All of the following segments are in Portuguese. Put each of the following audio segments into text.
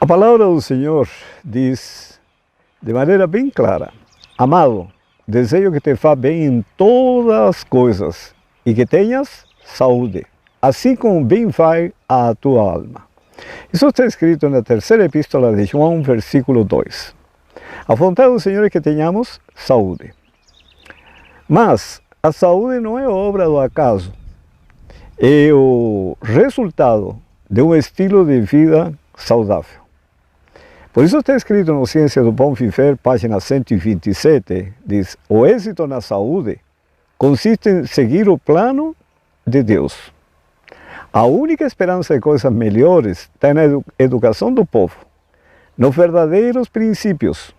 A palavra do Senhor diz de maneira bem clara: amado, desejo que te vá bem em todas as coisas e que tenhas saúde, assim como bem vai a tua alma. Isso está escrito na terceira epístola de João, versículo 2. A vontade do Senhor é que tenhamos saúde. Mas a saúde não é obra do acaso, é o resultado de um estilo de vida saudável. Por isso está escrito no Ciência do Bom Viver, página 127, diz: o êxito na saúde consiste em seguir o plano de Deus. A única esperança de coisas melhores está na educação do povo, nos verdadeiros princípios.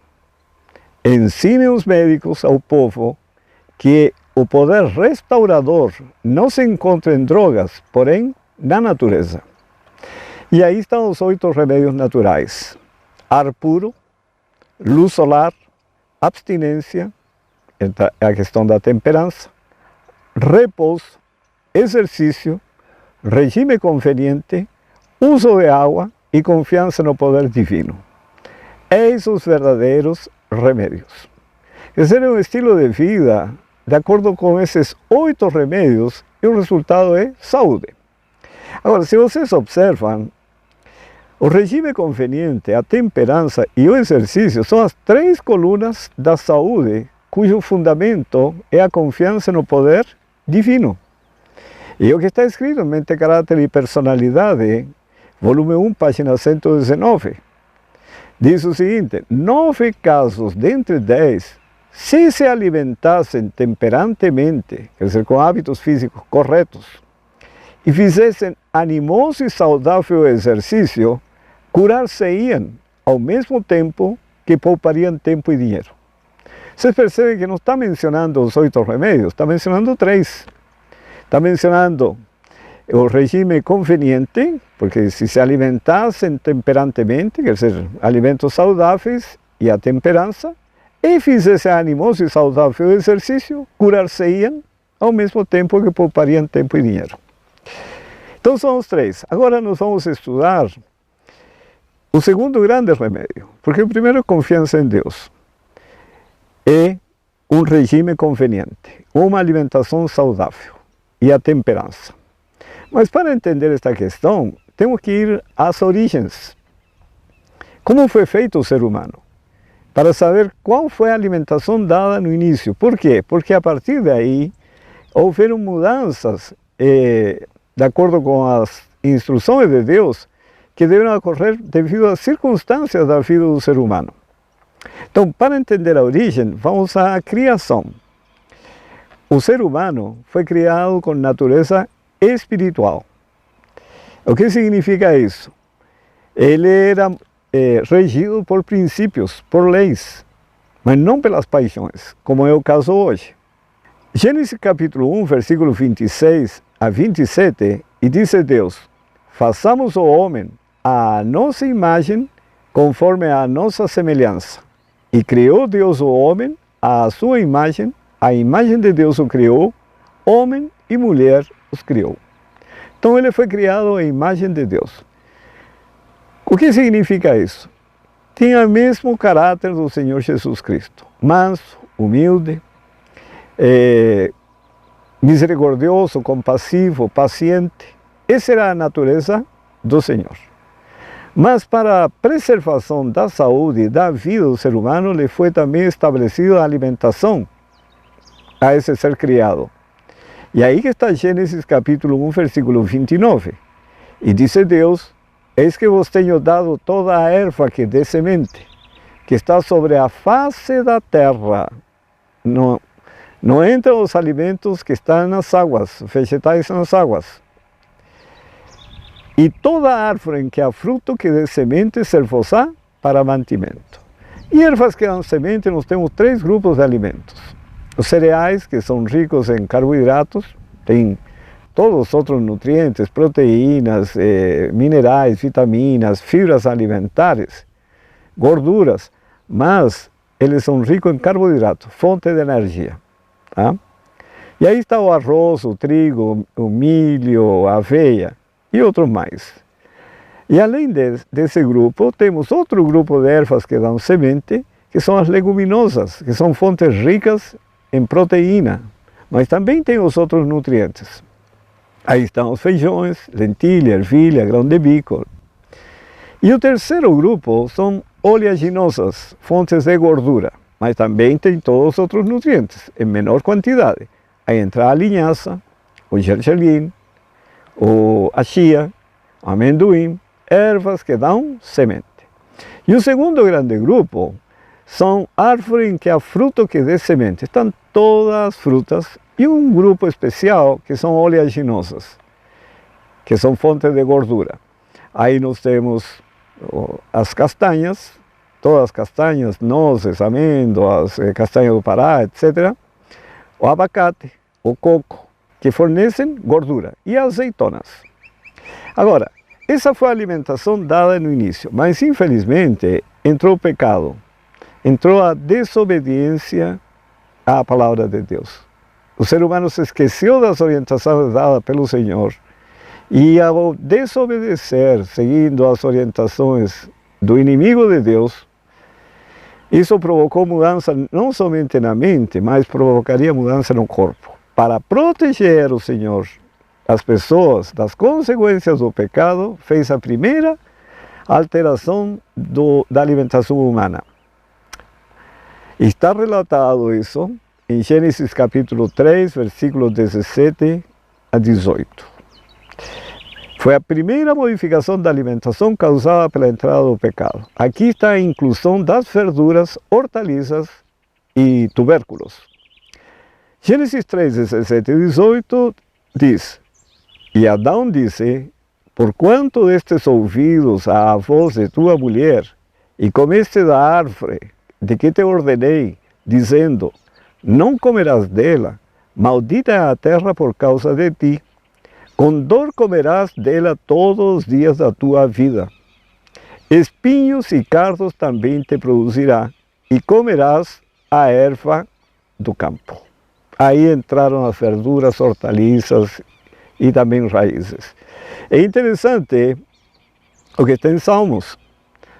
Ensine os médicos ao povo que o poder restaurador não se encontra em drogas, porém na natureza. E aí estão os 8 remédios naturais: ar puro, luz solar, abstinência, a questão da temperança, repouso, exercício, regime conveniente, uso de água e confiança no poder divino. Eis os verdadeiros remédios. Esse é um estilo de vida de acordo com esses 8 remédios e o resultado é saúde. Agora, se vocês observam, o regime conveniente, a temperança e o exercício são as 3 colunas da saúde, cujo fundamento é a confiança no poder divino. E o que está escrito em Mente, Caráter e Personalidade, volume 1, página 119, diz o seguinte: 9 casos dentre 10, se alimentassem temperantemente, quer dizer, com hábitos físicos corretos, e fizessem animoso e saudável exercício, curar-se-iam ao mesmo tempo que poupariam tempo e dinheiro. Vocês percebem que não está mencionando os 8 remédios, está mencionando 3. Está mencionando o regime conveniente, porque se alimentassem temperantemente, quer dizer, alimentos saudáveis, e a temperança, e fizessem animoso e saudável exercício, curar-se-iam ao mesmo tempo que poupariam tempo e dinheiro. Então são os 3. Agora nós vamos estudar o segundo grande remédio, porque o primeiro é confiança em Deus. É um regime conveniente, uma alimentação saudável e a temperança. Mas para entender esta questão, temos que ir às origens. Como foi feito o ser humano? Para saber qual foi a alimentação dada no início. Por quê? Porque a partir daí houveram mudanças de acordo com as instruções de Deus que devem ocorrer devido às circunstâncias da vida do ser humano. Então, para entender a origem, vamos à criação. O ser humano foi criado com natureza espiritual. O que significa isso? Ele era regido por princípios, por leis, mas não pelas paixões, como é o caso hoje. Gênesis capítulo 1, versículo 26 a 27, e disse Deus: façamos o homem à nossa imagem, conforme a nossa semelhança. E criou Deus o homem à sua imagem, a imagem de Deus o criou, homem e mulher os criou. Então ele foi criado à imagem de Deus. O que significa isso? Tinha o mesmo caráter do Senhor Jesus Cristo, manso, humilde, misericordioso, compassivo, paciente. Essa era a natureza do Senhor. Mas para a preservação da saúde e da vida do ser humano, lhe foi também estabelecida a alimentação a esse ser criado. E aí que está Gênesis capítulo 1, versículo 29. E disse Deus: eis que vos tenho dado toda a erva que dê semente, que está sobre a face da terra. Não entram os alimentos que estão nas águas, vegetais nas águas. E toda árvore em que há fruto que dê semente ser-vos-á para mantimento. E ervas que dão semente, nós temos 3 grupos de alimentos. Os cereais, que são ricos em carboidratos, têm todos os outros nutrientes, proteínas, minerais, vitaminas, fibras alimentares, gorduras, mas eles são ricos em carboidratos, fonte de energia. Tá? E aí está o arroz, o trigo, o milho, a aveia e outros mais. E além desse grupo, temos outro grupo de ervas que dão semente, que são as leguminosas, que são fontes ricas em proteína, mas também tem os outros nutrientes. Aí estão os feijões, lentilha, ervilha, grão de bico. E o terceiro grupo são oleaginosas, fontes de gordura, mas também tem todos os outros nutrientes, em menor quantidade. Aí entra a linhaça, o gergelim, a chia, o amendoim, ervas que dão semente. E o segundo grande grupo são árvores em que há fruto que dê semente. Estão todas as frutas e um grupo especial que são oleaginosas, que são fontes de gordura. Aí nós temos as castanhas, todas as castanhas, nozes, amêndoas, castanha do Pará, etc. O abacate, o coco, que fornecem gordura, e azeitonas. Agora, essa foi a alimentação dada no início, mas infelizmente entrou o pecado, entrou a desobediência à palavra de Deus. O ser humano se esqueceu das orientações dadas pelo Senhor e ao desobedecer, seguindo as orientações do inimigo de Deus, isso provocou mudança não somente na mente, mas provocaria mudança no corpo. Para proteger o Senhor as pessoas das consequências do pecado, fez a primeira alteração da alimentação humana. Está relatado isso em Gênesis capítulo 3, versículos 17 a 18. Foi a primeira modificação da alimentação causada pela entrada do pecado. Aqui está a inclusão das verduras, hortaliças e tubérculos. Gênesis 3, 17 e 18 diz: E Adão disse: Porquanto destes ouvidos à voz de tua mulher, e comeste da árvore de que te ordenei, dizendo: Não comerás dela, maldita é a terra por causa de ti. Com dor comerás dela todos os dias da tua vida. Espinhos e cardos também te produzirá, e comerás a erva do campo. Aí entraram as verduras, hortaliças e também raízes. É interessante o que está em Salmos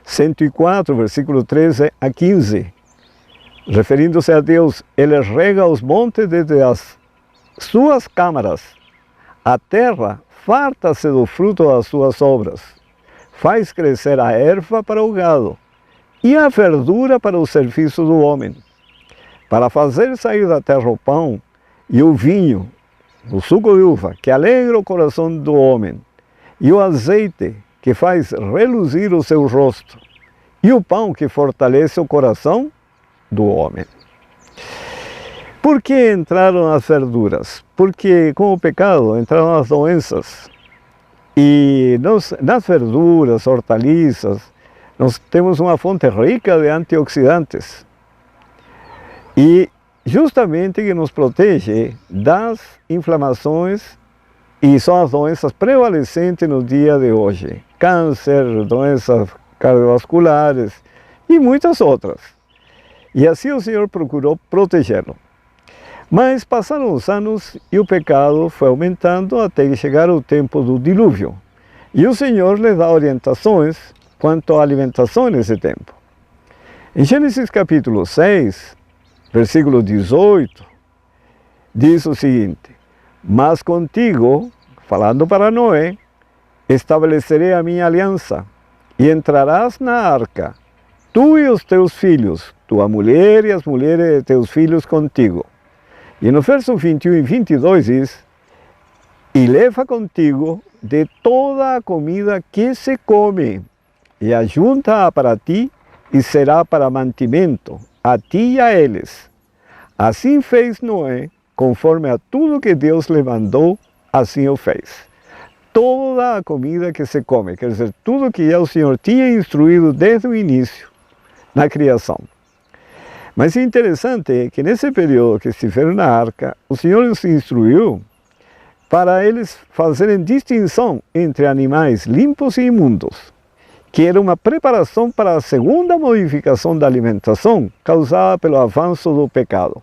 104, versículo 13 a 15. Referindo-se a Deus, Ele rega os montes desde as suas câmaras. A terra farta-se do fruto das suas obras. Faz crescer a erva para o gado e a verdura para o serviço do homem. Para fazer sair da terra o pão e o vinho, o suco de uva, que alegra o coração do homem, e o azeite, que faz reluzir o seu rosto, e o pão que fortalece o coração do homem. Por que entraram as verduras? Porque com o pecado entraram as doenças. E nas verduras, hortaliças, nós temos uma fonte rica de antioxidantes. E justamente que nos protege das inflamações, e são as doenças prevalecentes no dia de hoje. Câncer, doenças cardiovasculares e muitas outras. E assim o Senhor procurou protegê-lo. Mas passaram os anos e o pecado foi aumentando até chegar o tempo do dilúvio. E o Senhor lhe dá orientações quanto à alimentação nesse tempo. Em Gênesis capítulo 6, versículo 18, diz o seguinte: Mas contigo, falando para Noé, estabelecerei a minha aliança, e entrarás na arca, tu e os teus filhos, tua mulher e as mulheres de teus filhos contigo. E no verso 21 e 22 diz: E leva contigo de toda a comida que se come, e ajunta-a para ti, e será para mantimento, a ti e a eles. Assim fez Noé, conforme a tudo que Deus lhe mandou, assim o fez. Toda a comida que se come, quer dizer, tudo que já o Senhor tinha instruído desde o início, na criação. Mas é interessante que nesse período que estiveram na arca, o Senhor os instruiu para eles fazerem distinção entre animais limpos e imundos, que era uma preparação para a segunda modificação da alimentação causada pelo avanço do pecado.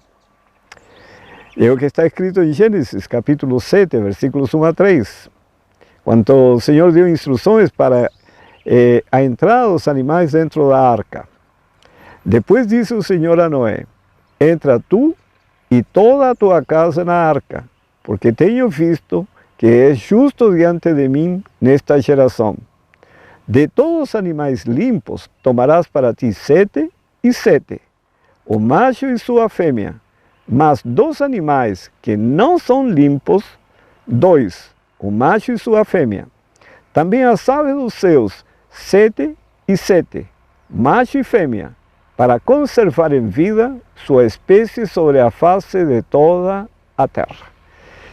É o que está escrito em Gênesis capítulo 7, versículos 1 a 3, quando o Senhor deu instruções para a entrada dos animais dentro da arca. Depois disse o Senhor a Noé: entra tu e toda a tua casa na arca, porque tenho visto que és justo diante de mim nesta geração. De todos os animais limpos tomarás para ti 7 e 7, o macho e sua fêmea, mas dos animais que não são limpos, 2, o macho e sua fêmea. Também as aves dos céus, 7 e 7, macho e fêmea, para conservar em vida sua espécie sobre a face de toda a terra.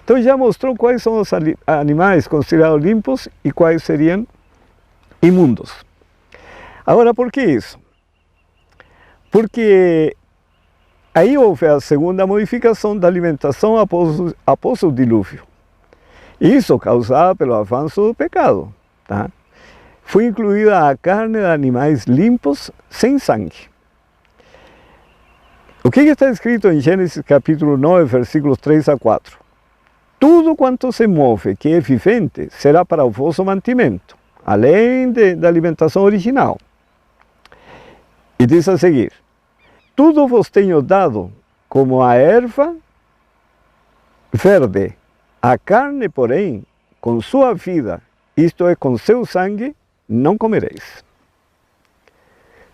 Então já mostrou quais são os animais considerados limpos e quais seriam imundos. Agora, por que isso? Porque aí houve a segunda modificação da alimentação após o dilúvio. Isso causado pelo avanço do pecado. Tá? Foi incluída a carne de animais limpos sem sangue. O que está escrito em Gênesis capítulo 9, versículos 3 a 4? Tudo quanto se move, que é vivente, será para o vosso mantimento, além da alimentação original. E diz a seguir: tudo vos tenho dado como a erva verde, a carne, porém, com sua vida, isto é, com seu sangue, não comereis.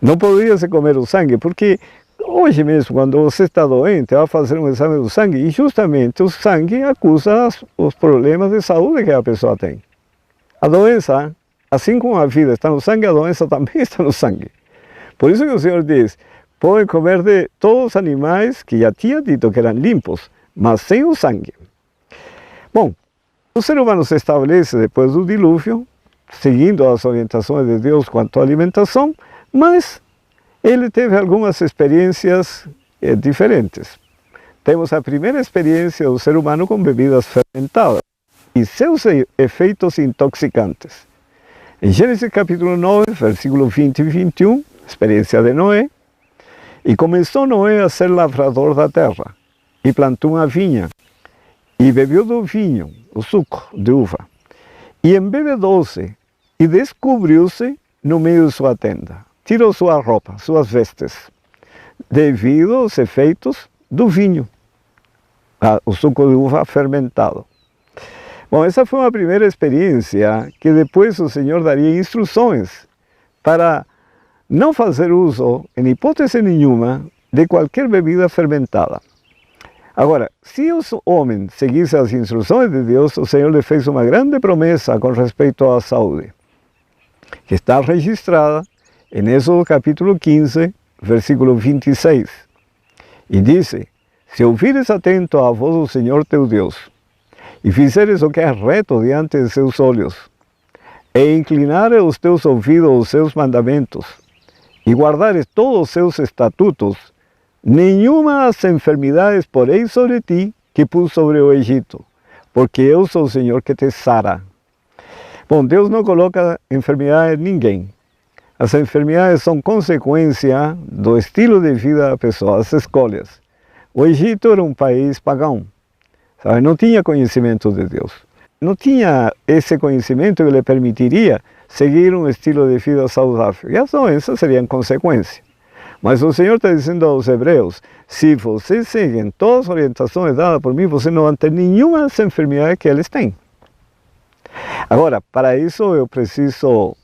Não poderia se comer o sangue, porque hoje mesmo, quando você está doente, vai fazer um exame do sangue e justamente o sangue acusa os problemas de saúde que a pessoa tem. A doença, assim como a vida está no sangue, a doença também está no sangue. Por isso que o Senhor diz: podem comer de todos os animais que já tinha dito que eram limpos, mas sem o sangue. Bom, o ser humano se estabelece depois do dilúvio, seguindo as orientações de Deus quanto à alimentação, mas ele teve algumas experiências diferentes. Temos a primeira experiência do ser humano com bebidas fermentadas e seus efeitos intoxicantes. Em Gênesis capítulo 9, versículos 20 e 21, experiência de Noé: e começou Noé a ser lavrador da terra, e plantou uma vinha, e bebeu do vinho, o suco de uva, e embebedou-se, e descobriu-se no meio de sua tenda. Tirou sua roupa, suas vestes, devido aos efeitos do vinho, o suco de uva fermentado. Bom, essa foi uma primeira experiência que depois o Senhor daria instruções para não fazer uso, em hipótese nenhuma, de qualquer bebida fermentada. Agora, se os homens seguissem as instruções de Deus, o Senhor lhe fez uma grande promessa com respeito à saúde, que está registrada em Êxodo capítulo 15, versículo 26. E disse: se ouvires atento à voz do Senhor teu Deus, e fizeres o que é reto diante de seus olhos, e inclinares os teus ouvidos aos seus mandamentos, e guardares todos os seus estatutos, nenhuma das enfermidades porei sobre ti que pus sobre o Egito, porque eu sou o Senhor que te sara. Bom, Deus não coloca enfermidade em ninguém. As enfermidades são consequência do estilo de vida da pessoa, das escolhas. O Egito era um país pagão, sabe? Não tinha conhecimento de Deus. Não tinha esse conhecimento que lhe permitiria seguir um estilo de vida saudável. E as doenças seriam consequência. Mas o Senhor está dizendo aos hebreus: se vocês seguem todas as orientações dadas por mim, vocês não vão ter nenhuma das enfermidades que eles têm. Agora, para isso eu preciso,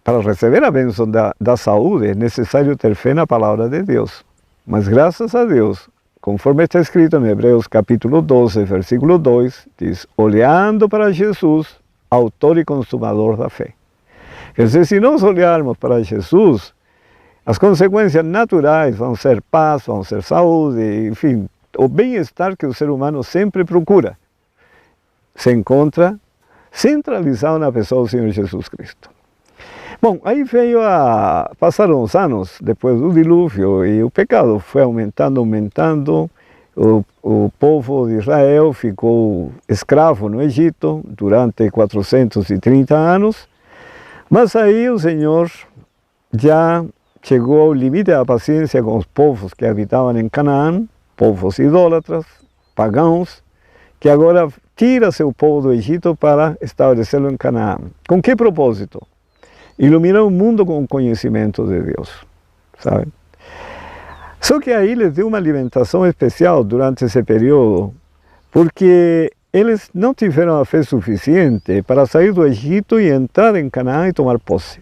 para receber a bênção da saúde, é necessário ter fé na palavra de Deus. Mas graças a Deus, conforme está escrito em Hebreus capítulo 12, versículo 2, diz: olhando para Jesus, autor e consumador da fé. Quer dizer, se nós olharmos para Jesus, as consequências naturais vão ser paz, vão ser saúde, enfim, o bem-estar que o ser humano sempre procura, se encontra centralizado na pessoa do Senhor Jesus Cristo. Bom, aí passaram os anos depois do dilúvio e o pecado foi aumentando, o povo de Israel ficou escravo no Egito durante 430 anos, mas aí o Senhor já chegou ao limite da paciência com os povos que habitavam em Canaã, povos idólatras, pagãos, que agora tira seu povo do Egito para estabelecê-lo em Canaã. Com que propósito? Iluminar o mundo com o conhecimento de Deus, sabe? Só que aí eles deu uma alimentação especial durante esse período, porque eles não tiveram a fé suficiente para sair do Egito e entrar em Canaã e tomar posse.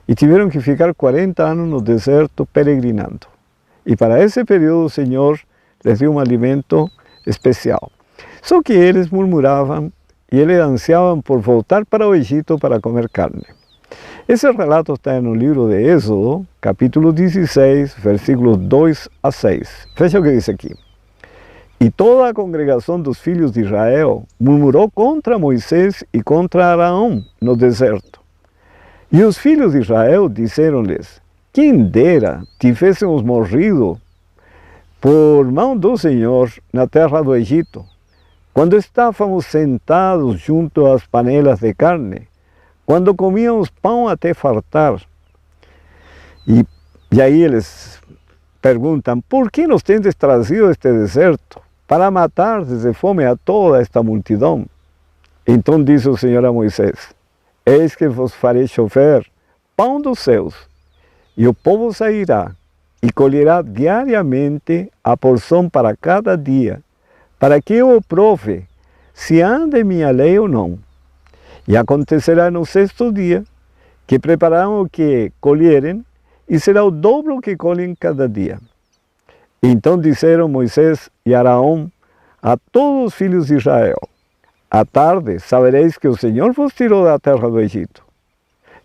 E tiveram que ficar 40 anos no deserto peregrinando. E para esse período o Senhor les deu um alimento especial. Só que eles murmuravam e eles ansiavam por voltar para o Egito para comer carne. Esse relato está no livro de Êxodo, capítulo 16, versículos 2 a 6. Veja o que diz aqui. E toda a congregação dos filhos de Israel murmurou contra Moisés e contra Arão no deserto. E os filhos de Israel disseram-lhes: quem dera tivéssemos morrido por mão do Senhor na terra do Egito, quando estávamos sentados junto às panelas de carne, quando comíamos pão até fartar. E aí eles perguntam: por que nos tendes trazido a este deserto para matar de fome a toda esta multidão? Então disse o Senhor a Moisés: eis que vos farei chover pão dos céus, e o povo sairá e colherá diariamente a porção para cada dia, para que eu o prove se anda em minha lei ou não. E acontecerá no sexto dia que prepararão o que colherem, e será o dobro que colhem cada dia. Então disseram Moisés e Arão a todos os filhos de Israel: à tarde sabereis que o Senhor vos tirou da terra do Egito.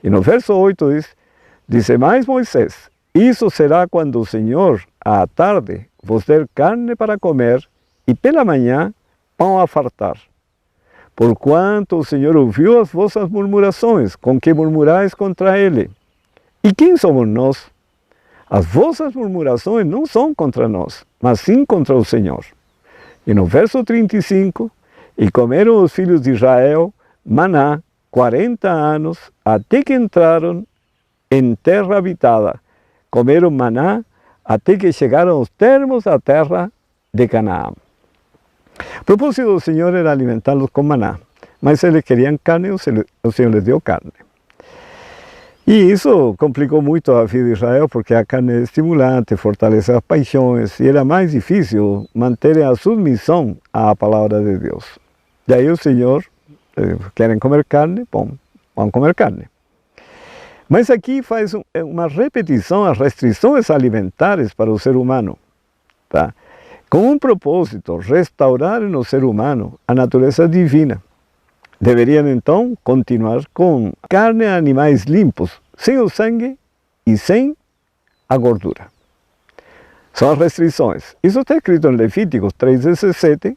E no verso 8 diz mais Moisés: isso será quando o Senhor, à tarde, vos der carne para comer, e pela manhã pão a fartar. Porquanto o Senhor ouviu as vossas murmurações, com que murmurais contra Ele. E quem somos nós? As vossas murmurações não são contra nós, mas sim contra o Senhor. E no verso 35, e comeram os filhos de Israel maná 40 anos, até que entraram em terra habitada. Comeram maná até que chegaram aos termos da terra de Canaã. O propósito do Senhor era alimentá-los com maná, mas eles queriam carne, o Senhor les deu carne. E isso complicou muito a vida de Israel, porque a carne é estimulante, fortalece as paixões, e era mais difícil manter a submissão à palavra de Deus. E aí o Senhor, querem comer carne? Bom, vão comer carne. Mas aqui faz uma repetição às restrições alimentares para o ser humano, tá? Com um propósito, restaurar no ser humano a natureza divina. Deveriam então continuar com carne de animais limpos, sem o sangue e sem a gordura. São as restrições. Isso está escrito em Levíticos 3:17,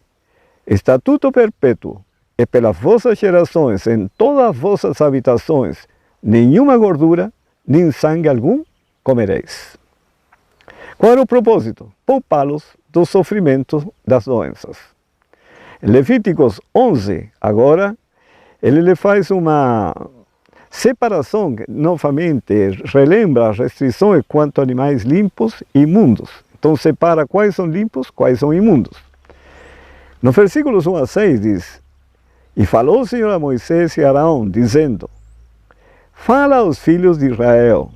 estatuto perpétuo, e pelas vossas gerações, em todas as vossas habitações, nenhuma gordura, nem sangue algum comereis. Qual era o propósito? Poupá-los do sofrimento das doenças. Em Levíticos 11, agora, ele lhe faz uma separação, que novamente relembra as restrições quanto a animais limpos e imundos. Então separa quais são limpos, quais são imundos. No versículos 1 a 6 diz: e falou o Senhor a Moisés e Arão, dizendo: fala aos filhos de Israel,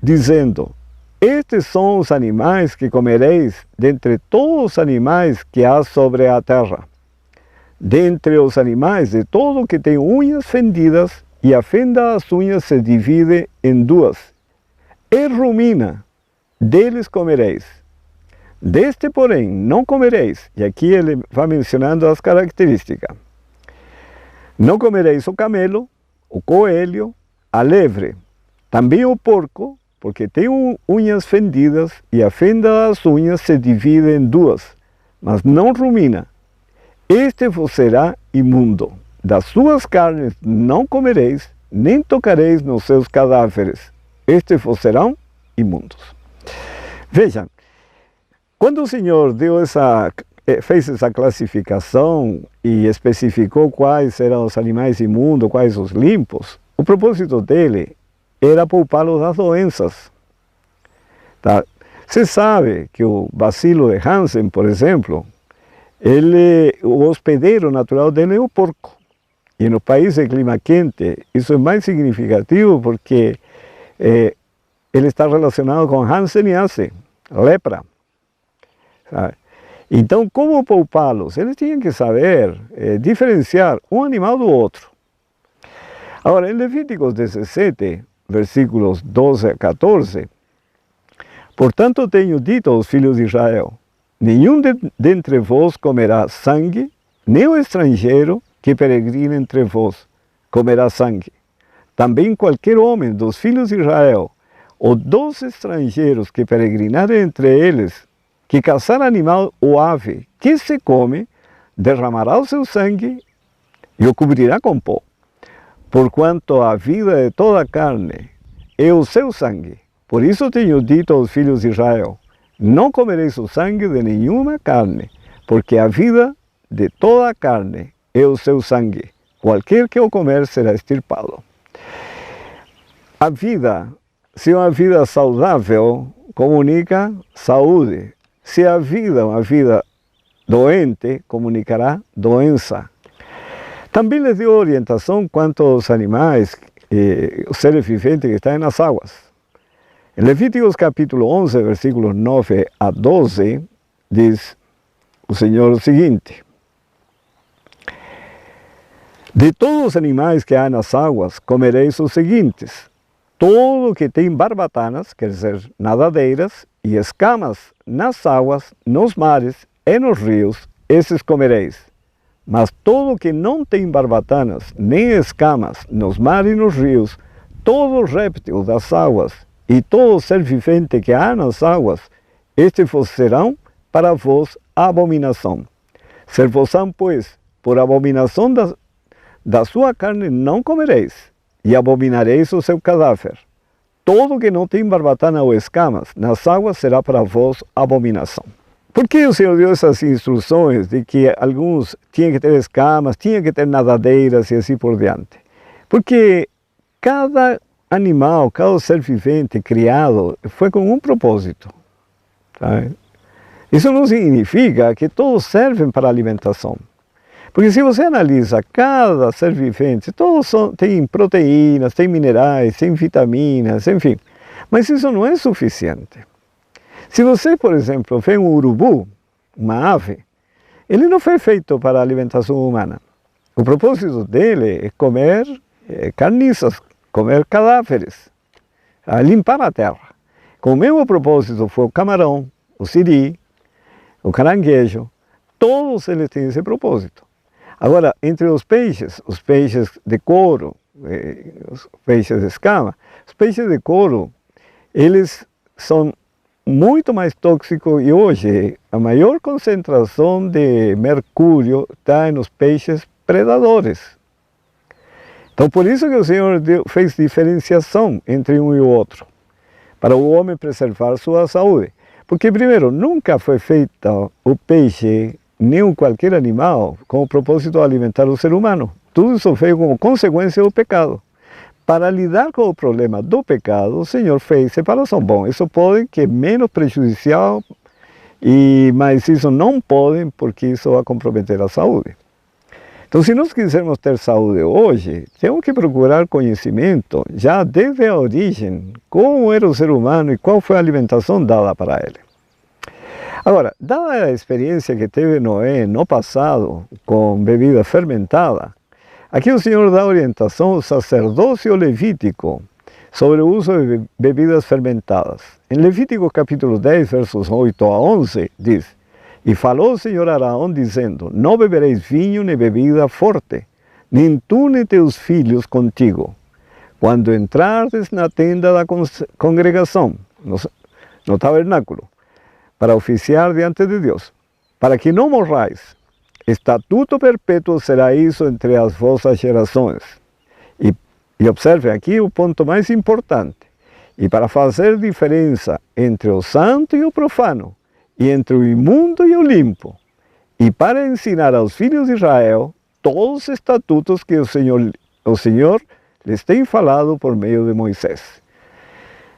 dizendo: estes são os animais que comereis dentre todos os animais que há sobre a terra. Dentre os animais de todo que tem unhas fendidas, e a fenda das unhas se divide em duas, e rumina, deles comereis. Deste, porém, não comereis. E aqui ele vai mencionando as características. Não comereis o camelo, o coelho, a lebre, também o porco, porque tem unhas fendidas, e a fenda das unhas se divide em duas, mas não rumina. Este vos será imundo. Das suas carnes não comereis, nem tocareis nos seus cadáveres. Estes vos serão imundos. Vejam, quando o Senhor fez essa classificação e especificou quais eram os animais imundos, quais os limpos, o propósito dele era poupá-los das doenças. Tá? Você sabe que o bacilo de Hansen, por exemplo, O hospedeiro natural dele é o porco. E no país de clima quente, isso é mais significativo porque ele está relacionado com Hansen e Hansen, lepra. Sabe? Então, como poupá-los? Eles tinham que saber diferenciar um animal do outro. Agora, em Levíticos 17, versículos 12 a 14, portanto tenho dito aos filhos de Israel, nenhum dentre vós comerá sangue, nem o estrangeiro que peregrina entre vós comerá sangue. Também qualquer homem dos filhos de Israel, ou dos estrangeiros que peregrinarem entre eles, que caçar animal ou ave que se come, derramará o seu sangue e o cobrirá com pó. Porquanto a vida de toda a carne é o seu sangue. Por isso tenho dito aos filhos de Israel, não comereis o sangue de nenhuma carne, porque a vida de toda a carne é o seu sangue. Qualquer que o comer será extirpado. A vida, se uma vida saudável, comunica saúde. Se a vida é uma vida doente, comunicará doença. Também lhes deu orientação quanto aos animais, os seres viventes que estão nas águas. Em Levíticos capítulo 11, versículos 9 a 12, diz o Senhor o seguinte: de todos os animais que há nas águas, comereis os seguintes: todo que tem barbatanas, quer dizer, nadadeiras, e escamas nas águas, nos mares e nos rios, esses comereis. Mas todo que não tem barbatanas, nem escamas, nos mares e nos rios, todo réptil das águas, e todo ser vivente que há nas águas, estes vos serão para vós abominação. Ser-vos-ão, pois, por abominação da sua carne não comereis, e abominareis o seu cadáver. Todo que não tem barbatana ou escamas nas águas será para vós abominação. Por que o Senhor deu essas instruções de que alguns tinham que ter escamas, tinham que ter nadadeiras e assim por diante? Porque cada animal, cada ser vivente criado foi com um propósito. Sabe? Isso não significa que todos servem para alimentação. Porque se você analisa cada ser vivente, todos têm proteínas, têm minerais, têm vitaminas, enfim. Mas isso não é suficiente. Se você, por exemplo, vê um urubu, uma ave, ele não foi feito para a alimentação humana. O propósito dele é comer carniças, comer cadáveres, limpar a terra. Com o mesmo propósito foi o camarão, o siri, o caranguejo, todos eles têm esse propósito. Agora, entre os peixes de couro, os peixes de escama, os peixes de couro, eles são muito mais tóxicos e hoje a maior concentração de mercúrio está nos peixes predadores. Então, por isso que o Senhor fez diferenciação entre um e o outro, para o homem preservar sua saúde. Porque, primeiro, nunca foi feito o peixe nem qualquer animal com o propósito de alimentar o ser humano. Tudo isso veio como consequência do pecado. Para lidar com o problema do pecado, o Senhor fez separação. Bom, isso pode que é menos prejudicial, mas isso não pode porque isso vai comprometer a saúde. Então, se nós quisermos ter saúde hoje, temos que procurar conhecimento já desde a origem, como era o ser humano e qual foi a alimentação dada para ele. Agora, dada a experiência que teve Noé no passado com bebida fermentada, aqui o Senhor dá orientação ao sacerdócio levítico sobre o uso de bebidas fermentadas. Em Levítico capítulo 10, versos 8 a 11, diz: E falou o Senhor a Arão, dizendo: Não bebereis vinho nem bebida forte, nem tu nem teus filhos contigo, quando entrardes na tenda da congregação, no tabernáculo, para oficiar diante de Deus, para que não morrais. Estatuto perpétuo será isso entre as vossas gerações. E observe aqui o ponto mais importante. E para fazer diferença entre o santo e o profano, e entre o imundo e o limpo, e para ensinar aos filhos de Israel todos os estatutos que o Senhor lhes tem falado por meio de Moisés.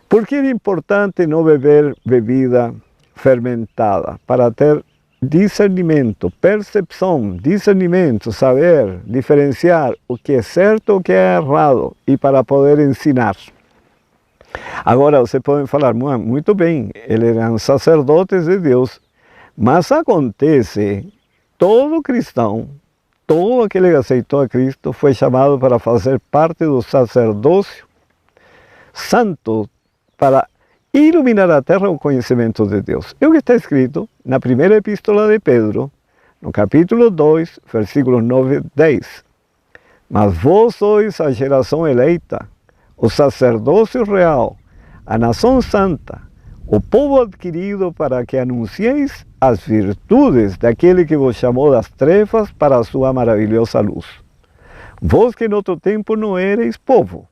Por que é importante não beber bebida fermentada? Para ter discernimento, percepção, discernimento, saber diferenciar o que é certo e o que é errado, e para poder ensinar. Agora, você pode falar, muito bem, eles eram sacerdotes de Deus, mas acontece, todo cristão, todo aquele que aceitou a Cristo, foi chamado para fazer parte do sacerdócio santo, para iluminar a terra o conhecimento de Deus. É o que está escrito na primeira epístola de Pedro, no capítulo 2, versículos 9 e 10. Mas vós sois a geração eleita, o sacerdócio real, a nação santa, o povo adquirido, para que anuncieis as virtudes daquele que vos chamou das trevas para a sua maravilhosa luz. Vós que em outro tempo não erais povo,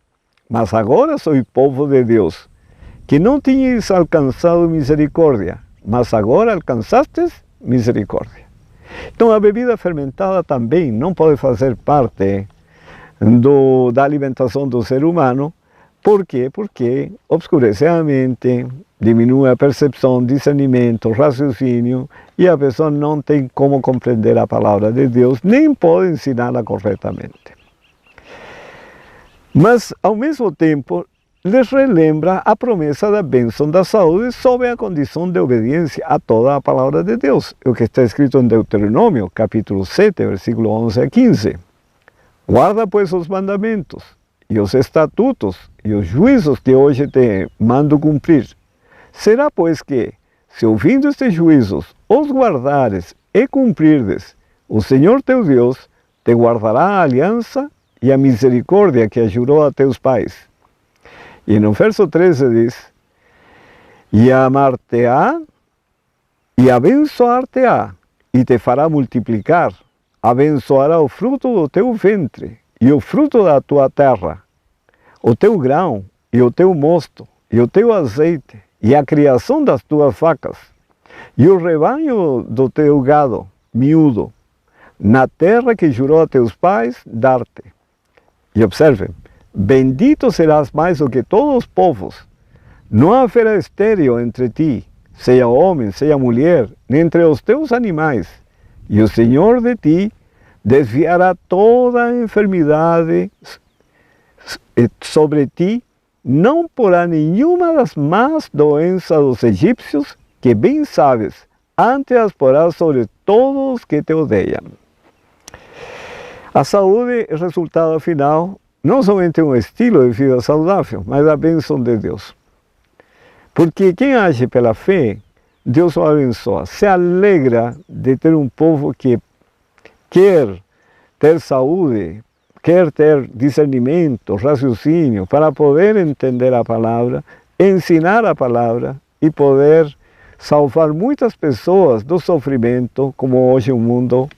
mas agora sois povo de Deus, que não tinhais alcançado misericórdia, mas agora alcançastes misericórdia. Então a bebida fermentada também não pode fazer parte da alimentação do ser humano. Por quê? Porque obscurece a mente, diminui a percepção, discernimento, raciocínio, e a pessoa não tem como compreender a palavra de Deus, nem pode ensiná-la corretamente. Mas, ao mesmo tempo, les relembra a promessa da bênção da saúde sob a condição de obediência a toda a palavra de Deus, o que está escrito em Deuteronômio, capítulo 7, versículo 11 a 15. Guarda, pois, os mandamentos, e os estatutos, e os juízos que hoje te mando cumprir. Será, pois, que, se ouvindo estes juízos, os guardares e cumprirdes, o Senhor teu Deus te guardará a aliança e a misericórdia que jurou a teus pais. E no verso 13 diz, e amar-te-á, e abençoar-te-á, e te fará multiplicar, abençoará o fruto do teu ventre, e o fruto da tua terra, o teu grão, e o teu mosto, e o teu azeite, e a criação das tuas vacas, e o rebanho do teu gado, miúdo, na terra que jurou a teus pais dar-te. E observem, bendito serás mais do que todos os povos, não haverá estéril entre ti, seja homem, seja mulher, nem entre os teus animais, e o Senhor de ti desviará toda a enfermidade sobre ti, não porá nenhuma das más doenças dos egípcios, que bem sabes, antes as porá sobre todos os que te odeiam. A saúde é resultado final, não somente um estilo de vida saudável, mas a bênção de Deus. Porque quem age pela fé, Deus o abençoa, se alegra de ter um povo que quer ter saúde, quer ter discernimento, raciocínio, para poder entender a palavra, ensinar a palavra e poder salvar muitas pessoas do sofrimento, como hoje o mundo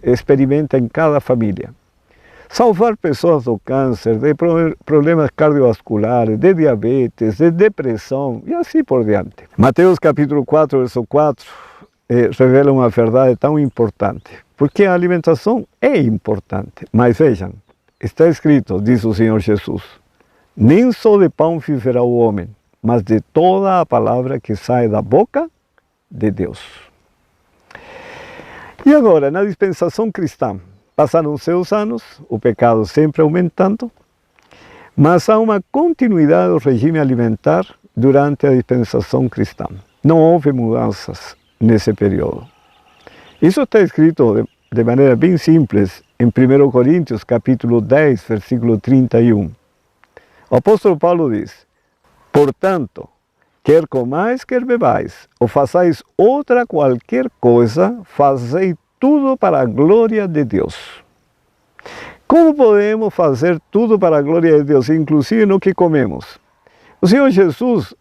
experimenta em cada família. Salvar pessoas do câncer, de problemas cardiovasculares, de diabetes, de depressão e assim por diante. Mateus capítulo 4, verso 4, revela uma verdade tão importante. Porque a alimentação é importante. Mas vejam, está escrito, diz o Senhor Jesus, nem só de pão viverá o homem, mas de toda a palavra que sai da boca de Deus. E agora, na dispensação cristã, passaram-se os anos, o pecado sempre aumentando, mas há uma continuidade do regime alimentar durante a dispensação cristã. Não houve mudanças nesse período. Isso está escrito de maneira bem simples em 1 Coríntios, capítulo 10, versículo 31. O apóstolo Paulo diz, portanto, quer comais, quer bebais, ou façais outra qualquer coisa, fazei tudo para a glória de Deus. Como podemos fazer tudo para a glória de Deus, inclusive no que comemos? O Senhor Jesus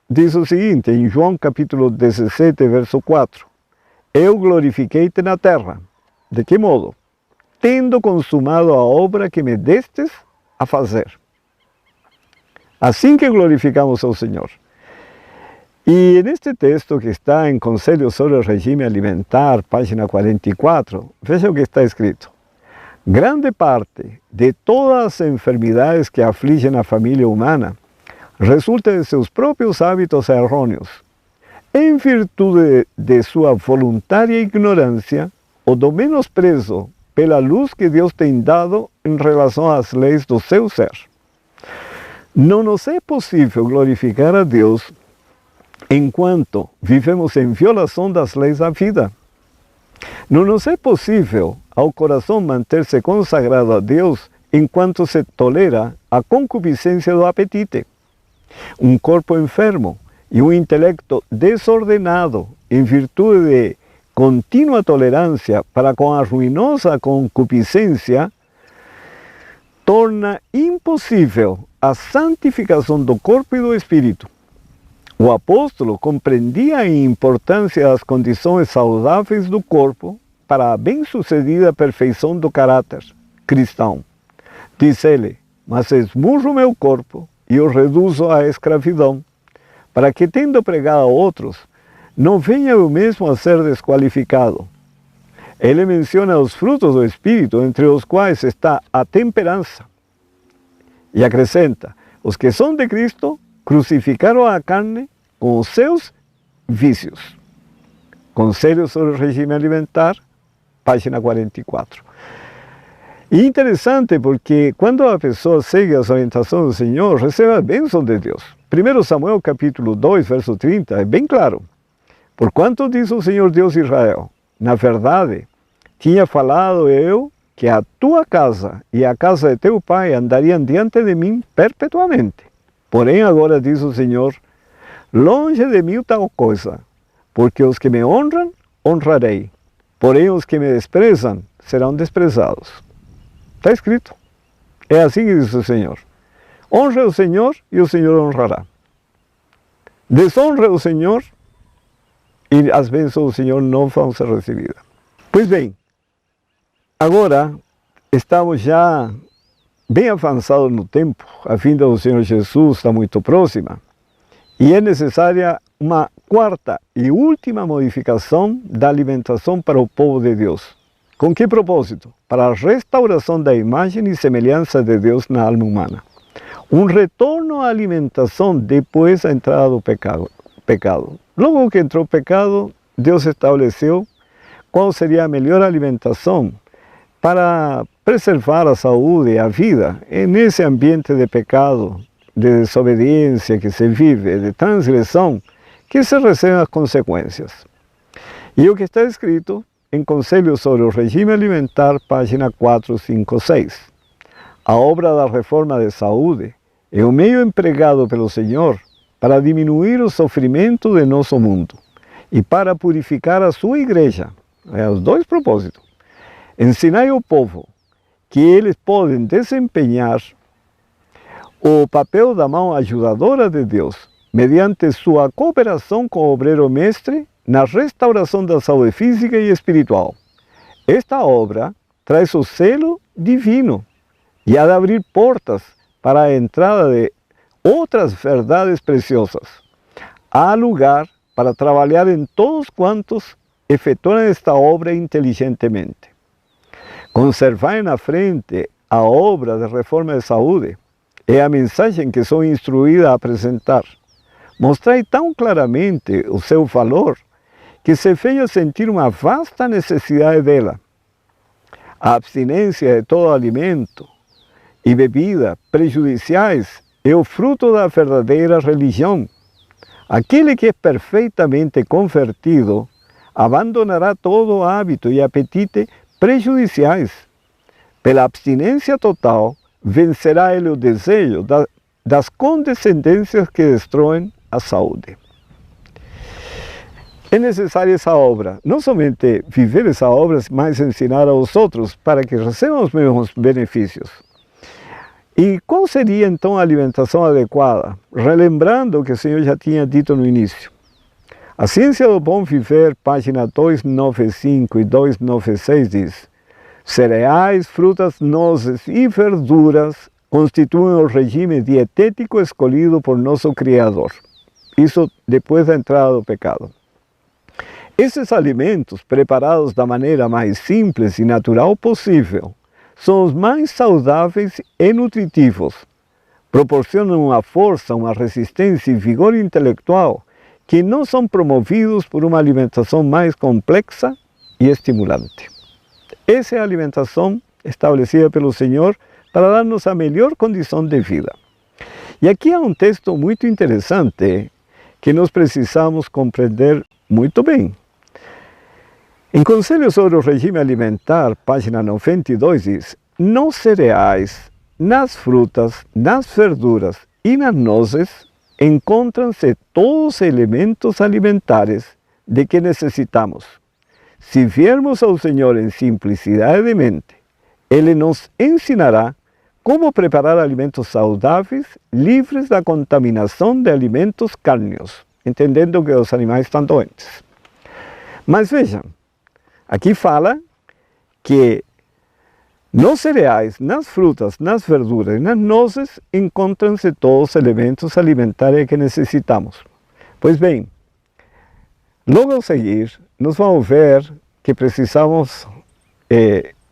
diz o seguinte, em João capítulo 17, verso 4, eu glorifiquei-te na terra. De que modo? Tendo consumado a obra que me destes a fazer. Assim que glorificamos ao Senhor. E neste texto que está em Conselho sobre o Regime Alimentar, página 44, veja o que está escrito. Grande parte de todas as enfermidades que afligem a família humana resulta de seus próprios hábitos errôneos. em virtude de sua voluntária ignorância ou do menosprezo pela luz que Deus tem dado em relação às leis do seu ser. Não nos é possível glorificar a Deus enquanto vivemos em violação das leis da vida. Não nos é possível ao coração manter-se consagrado a Deus enquanto se tolera a concupiscência do apetite. Um corpo enfermo e um intelecto desordenado em virtude de contínua tolerância para com a ruinosa concupiscência torna impossível a santificação do corpo e do espírito. O apóstolo compreendia a importância das condições saudáveis do corpo para a bem-sucedida perfeição do caráter cristão. Diz ele: mas esmurro meu corpo e o reduzo à escravidão, para que, tendo pregado a outros, não venha eu mesmo a ser desqualificado. Ele menciona os frutos do Espírito, entre os quais está a temperança. E acrescenta: os que são de Cristo crucificaram a carne com os seus vícios. Conselho sobre o regime alimentar, página 44. E interessante porque quando a pessoa segue as orientações do Senhor, recebe a bênção de Deus. 1 Samuel capítulo 2, verso 30, é bem claro. Porquanto diz o Senhor Deus de Israel: na verdade, tinha falado eu que a tua casa e a casa de teu pai andariam diante de mim perpetuamente. Porém agora diz o Senhor: longe de mim tal coisa, porque os que me honram, honrarei. Porém os que me desprezam, serão desprezados. Está escrito. É assim que diz o Senhor. Honre o Senhor e o Senhor honrará. Desonre o Senhor e as bênçãos do Senhor não vão ser recebidas. Pois bem, agora estamos já bem avançados no tempo, a vinda do Senhor Jesus está muito próxima, e é necessária uma quarta e última modificação da alimentação para o povo de Deus. Com que propósito? Para a restauração da imagem e semelhança de Deus na alma humana. Um retorno à alimentação depois da entrada do pecado. Logo que entrou o pecado, Deus estabeleceu qual seria a melhor alimentação para preservar a saúde e a vida nesse ambiente de pecado, de desobediência que se vive, de transgressão, que se recebem as consequências. E o que está escrito em Conselho sobre o Regime Alimentar, página 456. A obra da reforma de saúde é o meio empregado pelo Senhor para diminuir o sofrimento de nosso mundo e para purificar a sua igreja. Os dois propósitos. Ensinai ao povo que eles podem desempenhar o papel da mão ajudadora de Deus mediante sua cooperação com o obreiro mestre na restauração da saúde física e espiritual. Esta obra traz o selo divino e há de abrir portas para a entrada de outras verdades preciosas. Há lugar para trabalhar em todos quantos efetuam esta obra inteligentemente. Conservar na frente a obra de reforma de saúde é a mensagem que sou instruída a apresentar. Mostrai tão claramente o seu valor que se fez a sentir uma vasta necessidade dela. A abstinência de todo alimento e bebida prejudiciais é o fruto da verdadeira religião. Aquele que é perfeitamente convertido abandonará todo hábito e apetite prejudiciais. Pela abstinência total, vencerá ele o desejo das condescendências que destroem a saúde. É necessária essa obra, não somente viver essa obra, mas ensinar aos outros para que recebam os mesmos benefícios. E qual seria então a alimentação adequada? Relembrando o que o Senhor já tinha dito no início. A Ciência do Bom Viver, página 295 e 296 diz: cereais, frutas, nozes e verduras constituem o regime dietético escolhido por nosso Criador. Isso depois da entrada do pecado. Esses alimentos, preparados da maneira mais simples e natural possível, são os mais saudáveis e nutritivos. Proporcionam uma força, uma resistência e vigor intelectual que no son promovidos por una alimentación más compleja y estimulante. Esa alimentación establecida pelo Señor para darnos a mejor condición de vida. Y aquí hay un texto muy interesante que nos precisamos comprender muy bien. En Conselho sobre o Regime Alimentar, página 92, diz: não cereais, nas frutas, nas verduras e nas nozes encontram-se todos os elementos alimentares de que necessitamos. Se viermos ao Senhor em simplicidade de mente, Ele nos ensinará como preparar alimentos saudáveis, livres da contaminação de alimentos cárneos, entendendo que os animais estão doentes. Mas vejam, aqui fala que nos cereais, nas frutas, nas verduras e nas nozes encontram-se todos os elementos alimentares que necessitamos. Pois bem, logo a seguir, nós vamos ver que precisamos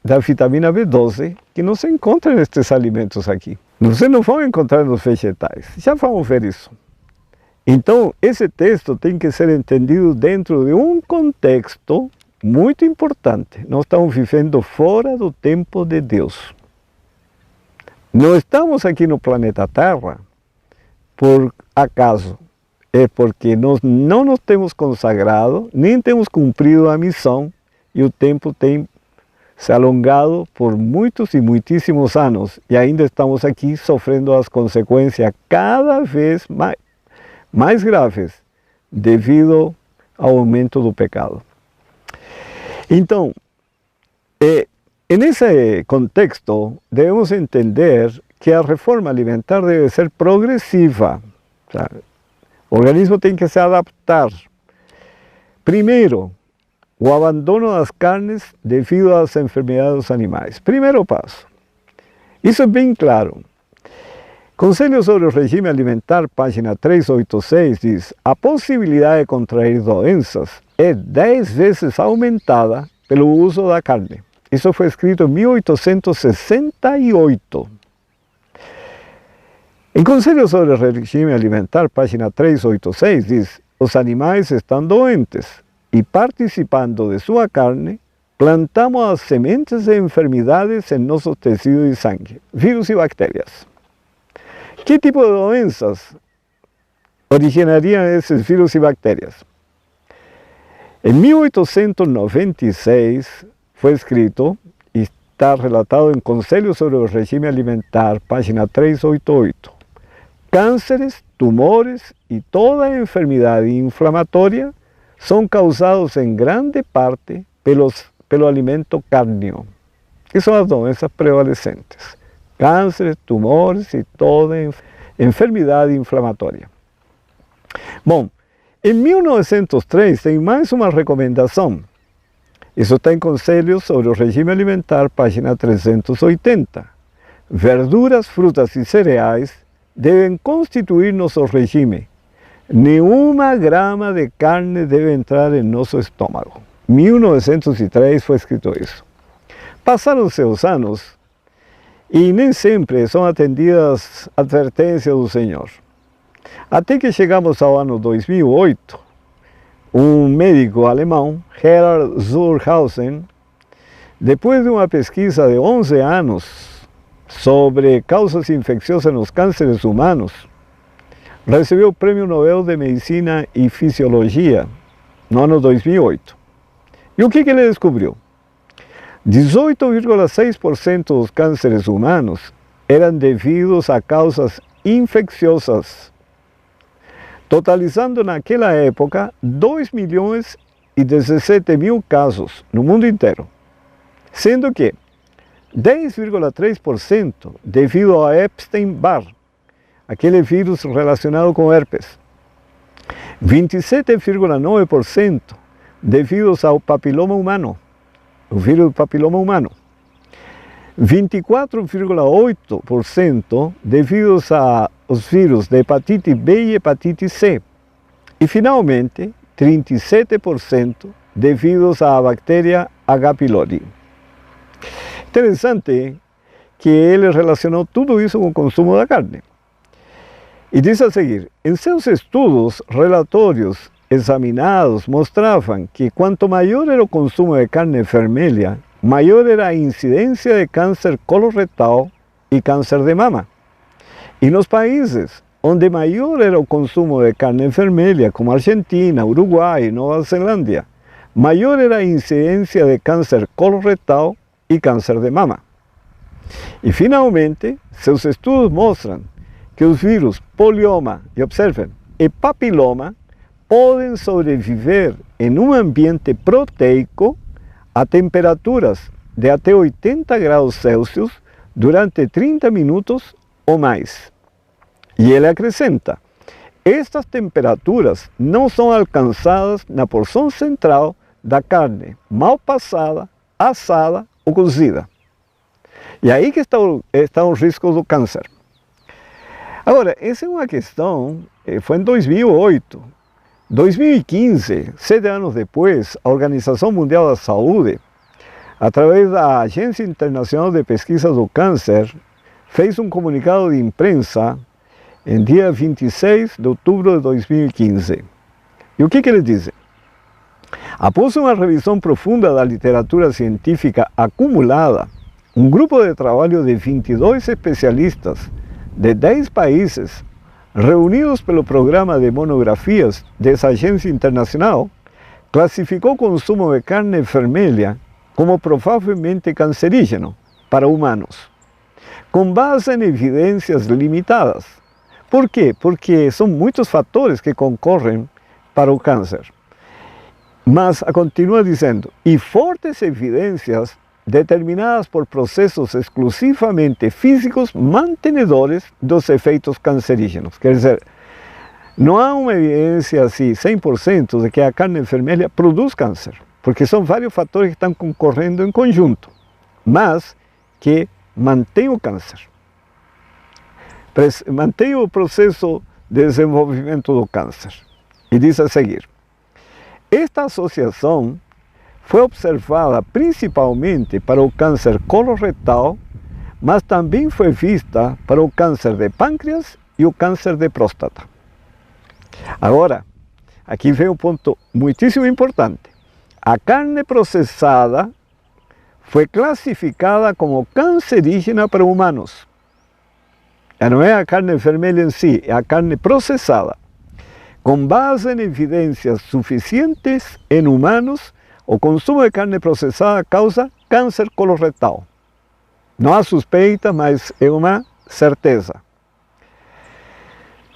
da vitamina B12, que não se encontra nestes alimentos aqui. Você não vai encontrar nos vegetais. Já vamos ver isso. Então, esse texto tem que ser entendido dentro de um contexto muito importante. Nós estamos vivendo fora do tempo de Deus. Não estamos aqui no planeta Terra por acaso. É porque nós não nos temos consagrado, nem temos cumprido a missão, e o tempo tem se alongado por muitos e muitíssimos anos, e ainda estamos aqui sofrendo as consequências cada vez mais graves devido ao aumento do pecado. Então, nesse contexto, devemos entender que a reforma alimentar deve ser progressiva. Sabe? O organismo tem que se adaptar. Primeiro, o abandono das carnes devido às enfermidades dos animais. Primeiro passo. Isso é bem claro. Conselho sobre o Regime Alimentar, página 386, diz: a possibilidade de contrair doenças é 10 vezes aumentada pelo uso da carne. Isso foi escrito em 1868. Em Conselho sobre o Regime Alimentar, página 386, diz: os animais estão doentes e, participando de sua carne, plantamos as sementes de enfermidades em nossos tecidos e sangue, vírus e bactérias. Que tipo de doenças originariam esses vírus e bactérias? Em 1896 foi escrito, e está relatado em Conselho sobre o Regime Alimentar, página 388, cânceres, tumores e toda enfermidade inflamatória são causados em grande parte pelo alimento cárneo, que são as doenças prevalecentes. Cânceres, tumores e toda enfermidade inflamatória. Bom, em 1903 tem mais uma recomendação. Isso está em Conselhos sobre o Regime Alimentar, página 380. Verduras, frutas e cereais devem constituir nosso regime. Nenhuma grama de carne deve entrar em nosso estômago. 1903 foi escrito isso. Passaram-se os anos e nem sempre são atendidas advertências do Senhor. Até que chegamos ao ano 2008, um médico alemão, Gerhard Zurhausen, depois de uma pesquisa de 11 anos sobre causas infecciosas nos cânceres humanos, recebeu o Prêmio Nobel de Medicina e Fisiologia no ano 2008. E o que ele descobriu? 18,6% dos cânceres humanos eram devidos a causas infecciosas, totalizando naquela época 2.017.000 casos no mundo inteiro, sendo que 10,3% devido a Epstein-Barr, aquele vírus relacionado com herpes, 27,9% devidos ao papiloma humano, o vírus do papiloma humano, 24,8% devidos aos vírus de hepatite B e hepatite C, e finalmente 37% devidos à bactéria H. pylori. Interessante que ele relacionou tudo isso com o consumo da carne. E diz a seguir: em seus estudos relatórios examinados mostravam que quanto maior era o consumo de carne vermelha, maior era a incidência de câncer coloretal e câncer de mama. E nos países onde maior era o consumo de carne vermelha, como Argentina, Uruguai e Nova Zelândia, maior era a incidência de câncer coloretal e câncer de mama. E finalmente, seus estudos mostram que os vírus polioma, e observem, e papiloma podem sobreviver em um ambiente proteico a temperaturas de até 80 graus Celsius durante 30 minutos ou mais. E ele acrescenta: estas temperaturas não são alcançadas na porção central da carne mal passada, assada ou cozida. E aí que estão os riscos do câncer. Agora, essa é uma questão, foi em 2008. 2015, 7 anos depois, a Organização Mundial da Saúde, através da Agência Internacional de Pesquisa do Câncer, fez um comunicado de imprensa em dia 26 de outubro de 2015. E o que ele diz? Após uma revisão profunda da literatura científica acumulada, um grupo de trabalho de 22 especialistas de 10 países, reunidos pelo programa de monografias dessa agência internacional, classificou o consumo de carne vermelha como provavelmente cancerígeno para humanos, com base em evidências limitadas. Por quê? Porque são muitos fatores que concorrem para o câncer. Mas continua dizendo, e fortes evidências determinadas por processos exclusivamente físicos mantenedores dos efeitos cancerígenos. Quer dizer, não há uma evidência assim 100% de que a carne vermelha produz câncer, porque são vários fatores que estão concorrendo em conjunto, mas que mantém o câncer, mantém o processo de desenvolvimento do câncer. E diz a seguir: esta associação foi observada principalmente para o câncer coloretal, mas também foi vista para o câncer de pâncreas e o câncer de próstata. Agora, aqui vem um ponto muitíssimo importante. A carne processada foi classificada como cancerígena para humanos. Não é a carne vermelha em si, é a carne processada. Com base em evidências suficientes em humanos, o consumo de carne processada causa câncer coloretal. Não há suspeita, mas é uma certeza.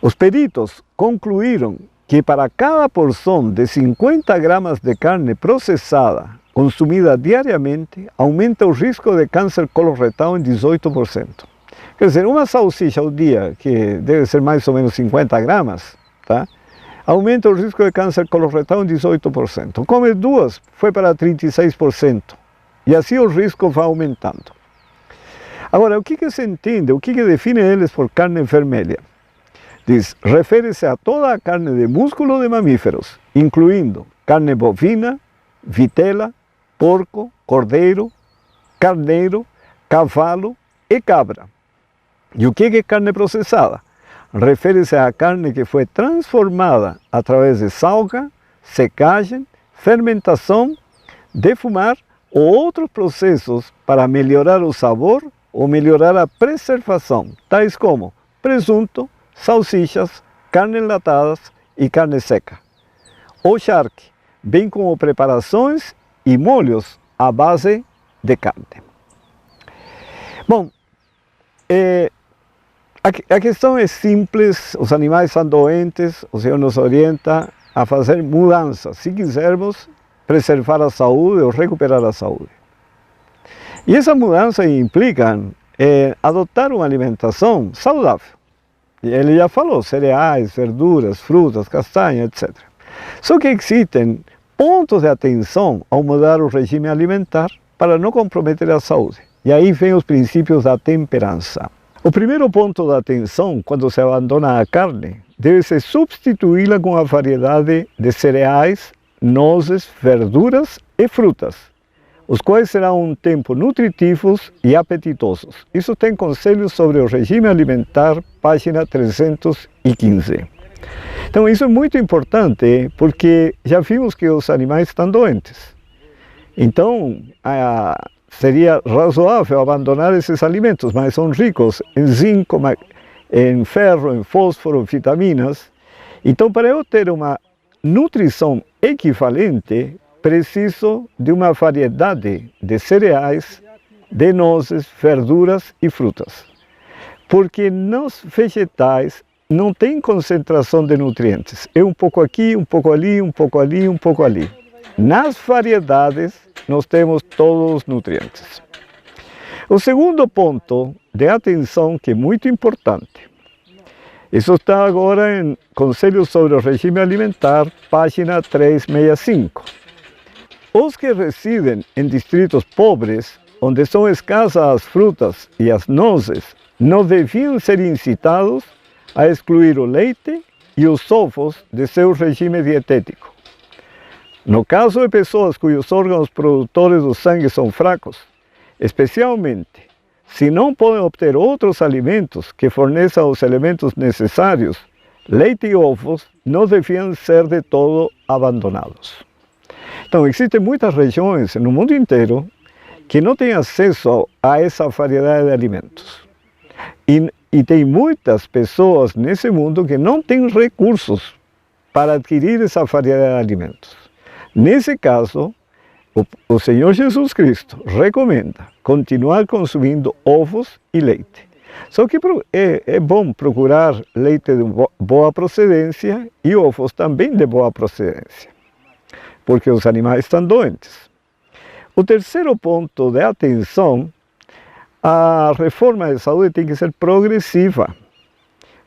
Os peritos concluíram que para cada porção de 50 gramas de carne processada consumida diariamente, aumenta o risco de câncer coloretal em 18%. Quer dizer, uma salsicha ao dia, que deve ser mais ou menos 50 gramas, tá? Aumenta o risco de câncer coloretal em 18%. Come duas, foi para 36%. E assim o risco vai aumentando. Agora, o que se entende, o que define eles por carne vermelha? Diz, refere-se a toda a carne de músculo de mamíferos, incluindo carne bovina, vitela, porco, cordeiro, carneiro, cavalo e cabra. E o que é carne processada? Refere-se à carne que foi transformada através de salga, secagem, fermentação, defumar ou outros processos para melhorar o sabor ou melhorar a preservação, tais como presunto, salsichas, carne enlatadas e carne seca. O charque, bem como preparações e molhos à base de carne. Bom, a questão é simples, os animais são doentes, o Senhor nos orienta a fazer mudanças, se quisermos preservar a saúde ou recuperar a saúde. E essa mudança implica adotar uma alimentação saudável. E ele já falou, cereais, verduras, frutas, castanhas, etc. Só que existem pontos de atenção ao mudar o regime alimentar para não comprometer a saúde. E aí vem os princípios da temperança. O primeiro ponto de atenção, quando se abandona a carne, deve ser substituí-la com a variedade de cereais, nozes, verduras e frutas. os quais serão um tempo nutritivos e apetitosos. Isso tem Conselhos sobre o Regime Alimentar, página 315. Então isso é muito importante, porque já vimos que os animais estão doentes. Então, seria razoável abandonar esses alimentos, mas são ricos em zinco, em ferro, em fósforo, vitaminas. Então, para eu ter uma nutrição equivalente, preciso de uma variedade de cereais, de nozes, verduras e frutas. Porque nos vegetais não tem concentração de nutrientes. É um pouco aqui, um pouco ali, um pouco ali, um pouco ali. Nas variedades, nós temos todos os nutrientes. O segundo ponto de atenção, que é muito importante, isso está agora em Conselhos sobre o Regime Alimentar, página 365. Os que residem em distritos pobres, onde são escassas as frutas e as nozes, não deviam ser incitados a excluir o leite e os ovos de seu regime dietético. No caso de pessoas cujos órgãos produtores do sangue são fracos, especialmente se não podem obter outros alimentos que forneçam os elementos necessários, leite e ovos não deviam ser de todo abandonados. Então, existem muitas regiões no mundo inteiro que não têm acesso a essa variedade de alimentos. E tem muitas pessoas nesse mundo que não têm recursos para adquirir essa variedade de alimentos. Nesse caso, o Senhor Jesus Cristo recomenda continuar consumindo ovos e leite. Só que é bom procurar leite de boa procedência e ovos também de boa procedência, porque os animais estão doentes. O terceiro ponto de atenção, a reforma de saúde tem que ser progressiva.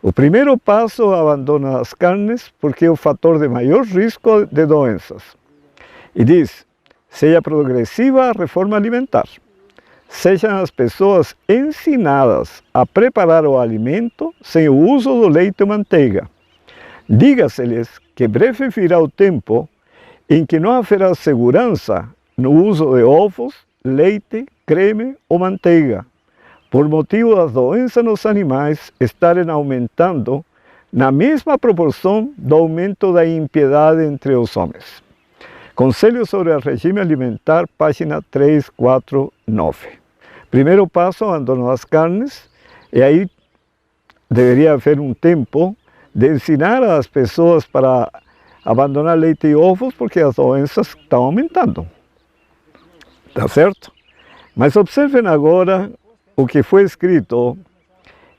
O primeiro passo é o abandono das carnes, porque é o fator de maior risco de doenças. E diz, seja progressiva a reforma alimentar. Sejam as pessoas ensinadas a preparar o alimento sem o uso do leite e manteiga. Diga-se-lhes que breve virá o tempo em que não haverá segurança no uso de ovos, leite, creme ou manteiga, por motivo das doenças nos animais estarem aumentando na mesma proporção do aumento da impiedade entre os homens. Conselho sobre o Regime Alimentar, página 349. Primeiro passo, abandono das carnes, e aí deveria haver um tempo de ensinar as pessoas para abandonar leite e ovos, porque as doenças estão aumentando. Tá certo? Mas observem agora o que foi escrito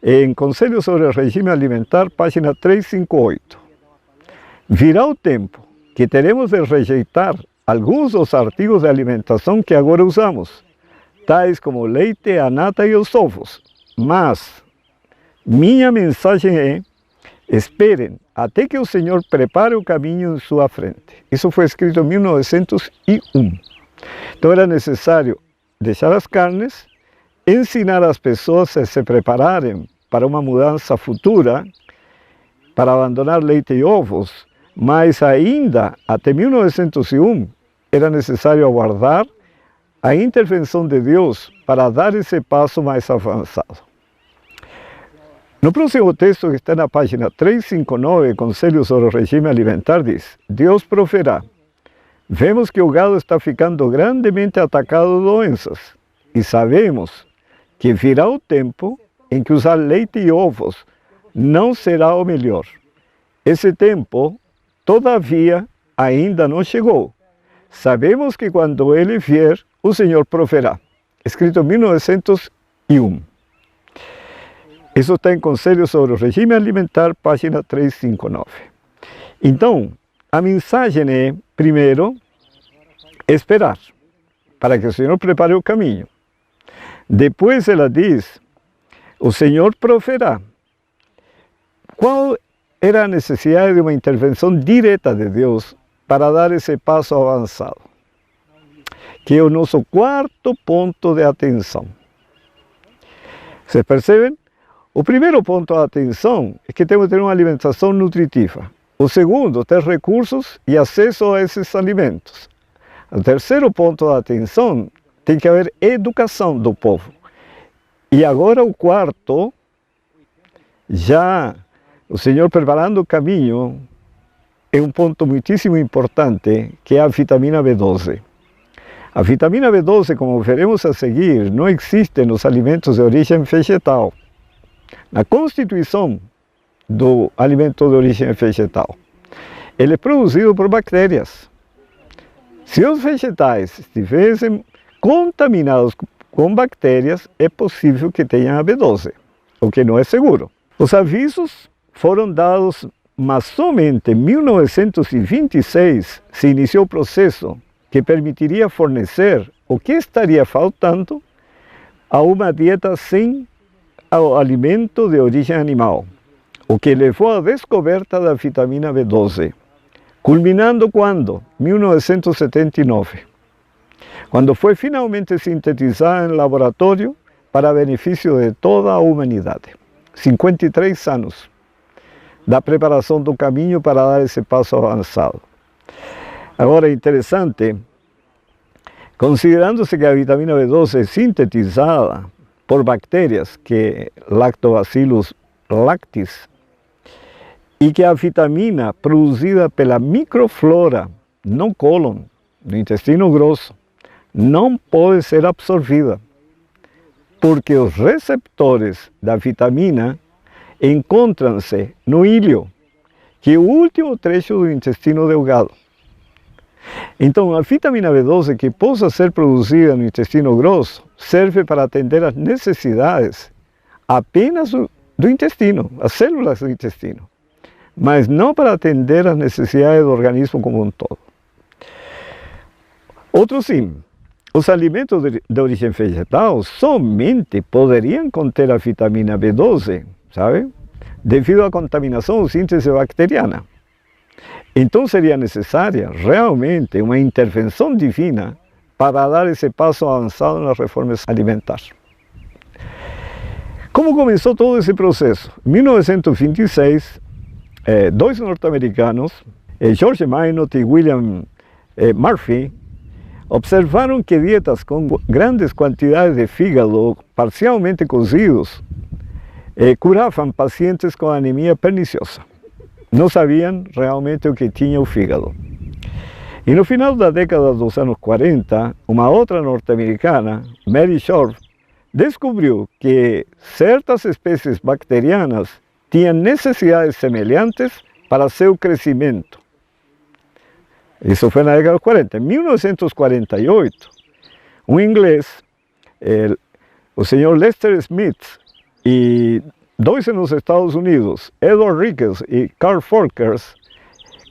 em Conselho sobre o Regime Alimentar, página 358. Virá o tempo que teremos de rejeitar alguns dos artigos de alimentação que agora usamos, tais como o leite, a nata e os ovos. Mas minha mensagem é: esperem até que o Senhor prepare o caminho em sua frente. Isso foi escrito em 1901. Então era necessário deixar as carnes, ensinar as pessoas a se prepararem para uma mudança futura, para abandonar leite e ovos, mas ainda até 1901 era necessário aguardar a intervenção de Deus para dar esse passo mais avançado. No próximo texto, que está na página 359, Conselho sobre o Regime Alimentar, diz: Deus proverá. Vemos que o gado está ficando grandemente atacado de doenças e sabemos que virá o tempo em que usar leite e ovos não será o melhor. Esse tempo, todavia, ainda não chegou. Sabemos que quando ele vier, o Senhor proverá. Escrito em 1901. Isso está em Conselho sobre o Regime Alimentar, página 359. Então, a mensagem é, primeiro, esperar, para que o Senhor prepare o caminho. Depois ela diz, o Senhor proverá. Qual era a necessidade de uma intervenção direta de Deus para dar esse passo avançado? Que é o nosso quarto ponto de atenção. Vocês percebem? O primeiro ponto de atenção é que temos que ter uma alimentação nutritiva. O segundo, ter recursos e acesso a esses alimentos. O terceiro ponto de atenção, tem que haver educação do povo. E agora o quarto, já o Senhor preparando o caminho, é um ponto muitíssimo importante, que é a vitamina B12. A vitamina B12, como veremos a seguir, não existe nos alimentos de origem vegetal. Na constituição do alimento de origem vegetal, ele é produzido por bactérias. Se os vegetais estivessem contaminados com bactérias, é possível que tenham a B12, o que não é seguro. Os avisos foram dados, mas somente em 1926 se iniciou o processo que permitiria fornecer o que estaria faltando a uma dieta sem o alimento de origem animal, o que levou à descoberta da vitamina B12, culminando quando? 1979, quando foi finalmente sintetizada em laboratório para benefício de toda a humanidade. 53 anos da preparação do caminho para dar esse passo avançado. Agora, é interessante, considerando-se que a vitamina B12 é sintetizada por bactérias, que é Lactobacillus lactis, e que a vitamina produzida pela microflora no cólon, no intestino grosso, não pode ser absorvida, porque os receptores da vitamina encontram-se no íleo, que é o último trecho do intestino delgado. Então, a vitamina B12 que possa ser produzida no intestino grosso serve para atender às necessidades apenas do intestino, as células do intestino, mas não para atender às necessidades do organismo como um todo. Outro sim, os alimentos de origem vegetal somente poderiam conter a vitamina B12, sabe? Devido à contaminação ou síntese bacteriana. Então seria necessária realmente uma intervenção divina para dar esse passo avançado na reforma alimentar. Como começou todo esse processo? Em 1926, dois norte-americanos, George Minot e William Murphy, observaram que dietas com grandes quantidades de fígado parcialmente cozidos curavam pacientes com anemia perniciosa. Não sabiam realmente o que tinha o fígado. E no final da década dos anos 40, uma outra norte-americana, Mary Short, descobriu que certas espécies bacterianas tinham necessidades semelhantes para seu crescimento. Isso foi na década de 40. Em 1948, um inglês, o senhor Lester Smith, e dois nos Estados Unidos, Edward Ricketts e Carl Folkers,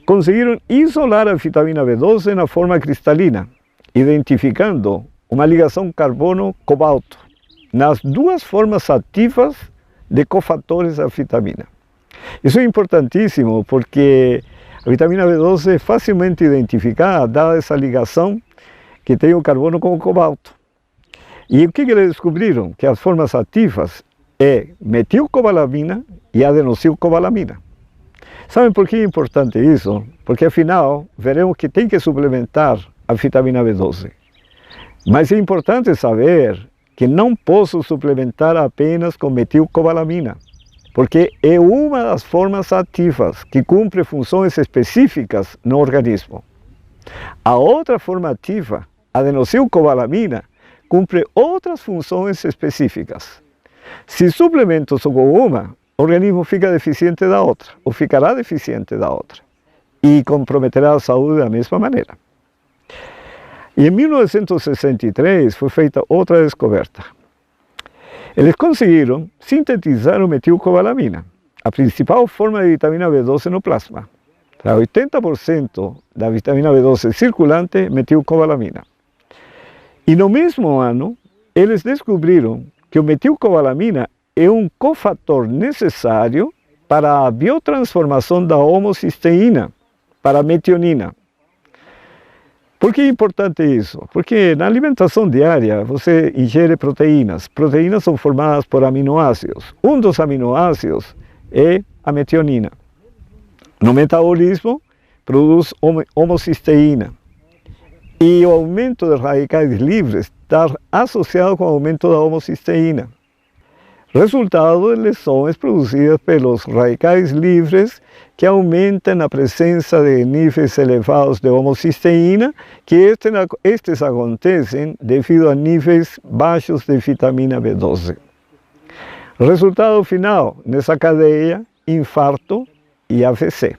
conseguiram isolar a vitamina B12 na forma cristalina, identificando uma ligação carbono-cobalto nas duas formas ativas de cofatores da vitamina. Isso é importantíssimo porque a vitamina B12 é facilmente identificada, dada essa ligação que tem o carbono com o cobalto. E o que eles descobriram? Que as formas ativas é metilcobalamina e adenossilcobalamina. Sabem por que é importante isso? Porque afinal, veremos que tem que suplementar a vitamina B12. Mas é importante saber que não posso suplementar apenas com metilcobalamina, porque é uma das formas ativas que cumpre funções específicas no organismo. A outra forma ativa, adenossilcobalamina, cumpre outras funções específicas. Se suplemento só com uma, o organismo fica deficiente da outra, ou ficará deficiente da outra, e comprometerá a saúde da mesma maneira. E em 1963 foi feita outra descoberta. Eles conseguiram sintetizar o metilcobalamina, a principal forma de vitamina B12 no plasma. 80% da vitamina B12 circulante é metilcobalamina. E no mesmo ano, eles descobriram que o metilcobalamina é um cofator necessário para a biotransformação da homocisteína para a metionina. Por que é importante isso? Porque na alimentação diária você ingere proteínas. Proteínas são formadas por aminoácidos. Um dos aminoácidos é a metionina. No metabolismo produz homocisteína. E o aumento de radicais livres está associado com o aumento da homocisteína. Resultado de lesões produzidas pelos radicais livres que aumentam a presença de níveis elevados de homocisteína, que estes acontecem devido a níveis baixos de vitamina B12. Resultado final nessa cadeia, infarto e AVC.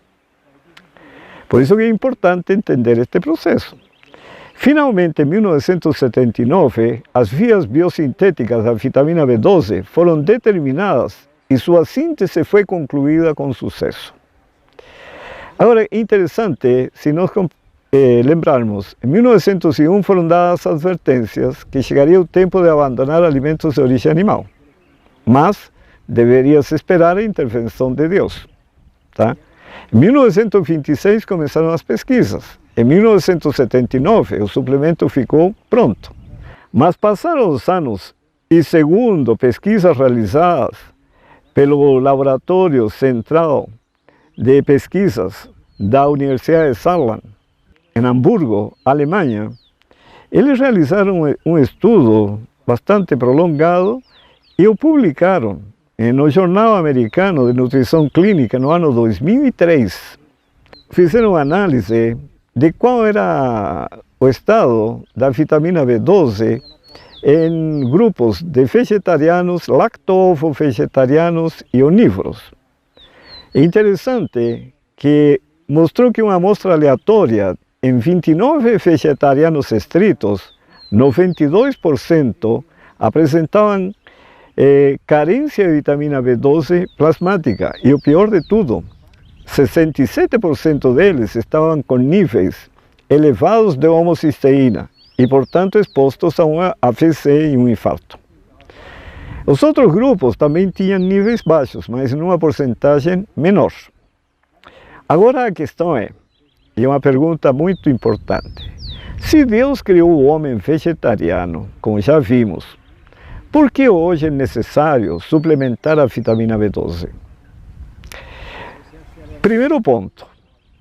Por isso que é importante entender este processo. Finalmente, em 1979, as vias biosintéticas da vitamina B12 foram determinadas e sua síntese foi concluída com sucesso. Agora, é interessante, se nós lembrarmos, em 1901 foram dadas advertências que chegaria o tempo de abandonar alimentos de origem animal, mas deveria-se esperar a intervenção de Deus. Tá? Em 1926 começaram as pesquisas. Em 1979 o suplemento ficou pronto. Mas passaram os anos e, segundo pesquisas realizadas pelo Laboratório Central de Pesquisas da Universidade de Saarland, em Hamburgo, Alemanha, eles realizaram um estudo bastante prolongado e o publicaram no Jornal Americano de Nutrição Clínica no ano 2003. Fizeram análise de qual era o estado da vitamina B12 em grupos de vegetarianos, lacto-ovo-vegetarianos e onívoros. É interessante que mostrou que uma amostra aleatória em 29 vegetarianos estritos, 92% apresentavam carência de vitamina B12 plasmática. E o pior de tudo, 67% deles estavam com níveis elevados de homocisteína e, portanto, expostos a um AVC e um infarto. Os outros grupos também tinham níveis baixos, mas numa porcentagem menor. Agora a questão é, e é uma pergunta muito importante, se Deus criou o homem vegetariano, como já vimos, por que hoje é necessário suplementar a vitamina B12? Primeiro ponto,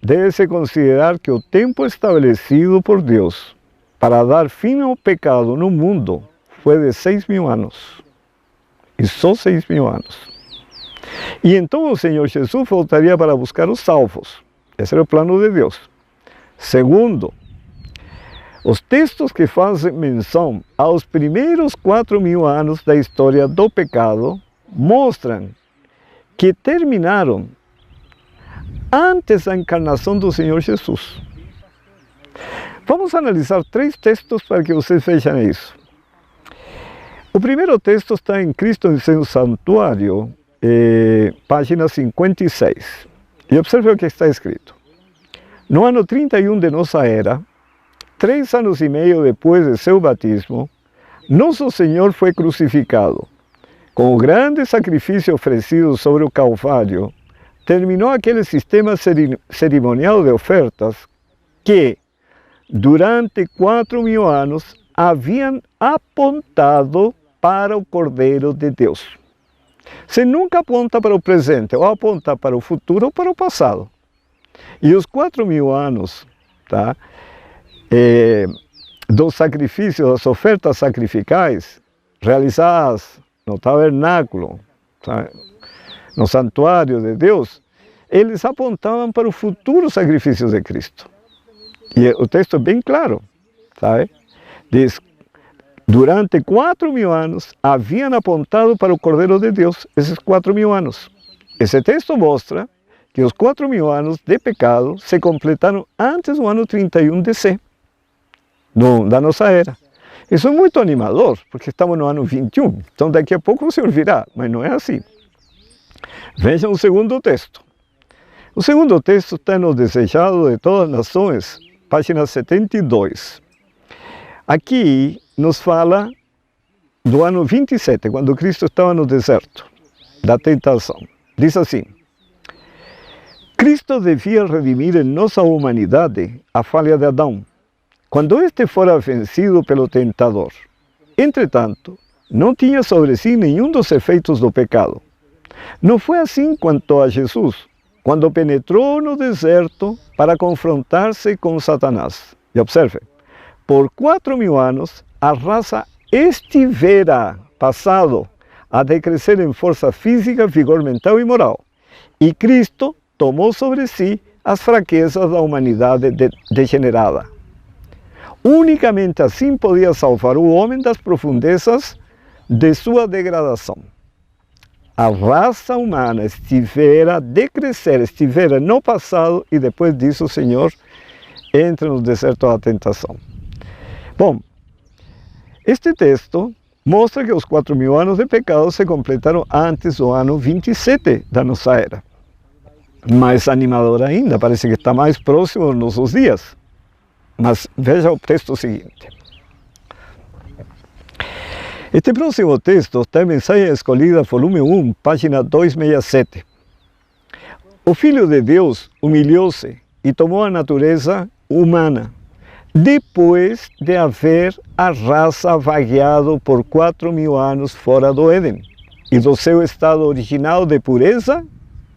deve-se considerar que o tempo estabelecido por Deus para dar fim ao pecado no mundo foi de 6.000 anos. E só 6.000 anos. E então o Senhor Jesus voltaria para buscar os salvos. Esse era o plano de Deus. Segundo, os textos que fazem menção aos primeiros 4.000 anos da história do pecado mostram que terminaram antes da encarnação do Senhor Jesus. Vamos analisar 3 textos para que vocês vejam isso. O primeiro texto está em Cristo em seu santuário, página 56. E observe o que está escrito. No ano 31 de nossa era, 3 anos e meio depois de seu batismo, nosso Senhor foi crucificado. Com o grande sacrifício oferecido sobre o Calvário, terminou aquele sistema cerimonial de ofertas que, durante 4.000 anos, haviam apontado para o Cordeiro de Deus. Você nunca aponta para o presente, ou aponta para o futuro ou para o passado. E os 4.000 anos, tá, dos sacrifícios, das ofertas sacrificais, realizadas no tabernáculo, tá, no santuário de Deus, eles apontavam para o futuro sacrifício de Cristo. E o texto é bem claro, sabe? Diz, durante 4.000 anos, haviam apontado para o Cordeiro de Deus, esses 4.000 anos. Esse texto mostra que os 4.000 anos de pecado se completaram antes do ano 31 DC, da nossa era. Isso é muito animador, porque estamos no ano 21, então daqui a pouco o Senhor virá, mas não é assim. Vejam o segundo texto. O segundo texto está no Desejado de Todas as Nações, página 72. Aqui nos fala do ano 27, quando Cristo estava no deserto, da tentação. Diz assim: Cristo devia redimir em nossa humanidade a falha de Adão, quando este fora vencido pelo tentador. Entretanto, não tinha sobre si nenhum dos efeitos do pecado. Não foi assim quanto a Jesus, quando penetrou no deserto para confrontar-se com Satanás. E observe, por 4.000 anos, a raça estivera passado a decrescer em força física, vigor mental e moral. E Cristo tomou sobre si as fraquezas da humanidade degenerada. Unicamente assim podia salvar o homem das profundezas de sua degradação. A raça humana estivera a decrescer, estivera no passado, e depois disso o Senhor entra no deserto da tentação. Bom, este texto mostra que os 4.000 anos de pecado se completaram antes do ano 27 da nossa era. Mais animador ainda, parece que está mais próximo dos nossos dias. Mas veja o texto seguinte. Este próximo texto está em Mensagem Escolhida, volume 1, página 267. O Filho de Deus humilhou-se e tomou a natureza humana, depois de haver a raça vagueado por 4.000 anos fora do Éden e do seu estado original de pureza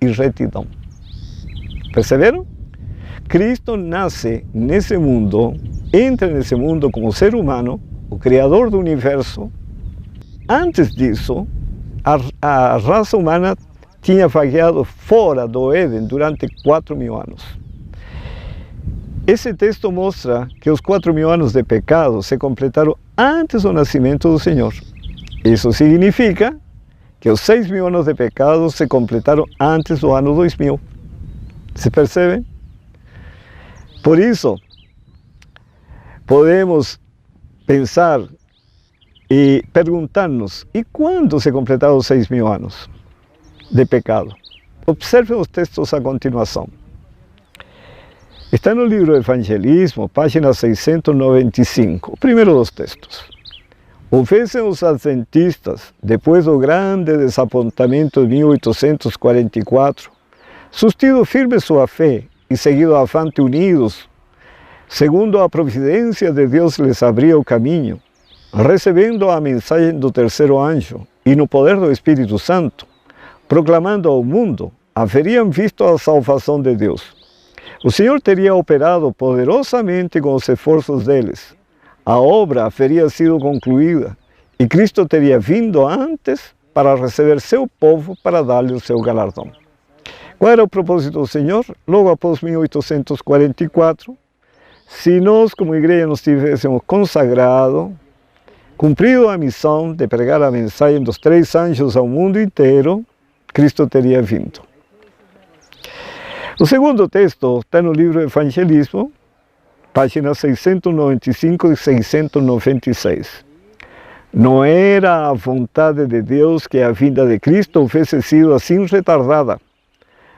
e retidão. Perceberam? Cristo nasce nesse mundo, entra nesse mundo como ser humano, o Criador do universo. Antes disso, a raça humana tinha vagueado fora do Éden durante 4.000 anos. Esse texto mostra que os 4.000 anos de pecado se completaram antes do nascimento do Senhor. Isso significa que os 6.000 anos de pecado se completaram antes do ano 2000. Se percebem? Por isso, podemos pensar e perguntar-nos, e quando se completaram os 6.000 anos de pecado? Observem os textos a continuação. Está no livro do Evangelismo, página 695, o primeiro dos textos. Houvessem os adventistas, depois do grande desapontamento de 1844, sustido firme sua fé e seguido avante unidos, segundo a providência de Deus lhes abria o caminho, recebendo a mensagem do terceiro anjo e no poder do Espírito Santo, proclamando ao mundo, haveriam visto a salvação de Deus. O Senhor teria operado poderosamente com os esforços deles. A obra haveria sido concluída e Cristo teria vindo antes para receber seu povo para dar-lhe o seu galardão. Qual era o propósito do Senhor? Logo após 1844, se nós como igreja nos tivéssemos consagrado, cumprido a missão de pregar a mensagem dos 3 anjos ao mundo inteiro, Cristo teria vindo. O segundo texto está no livro do Evangelismo, páginas 695 e 696. Não era a vontade de Deus que a vinda de Cristo houvesse sido assim retardada.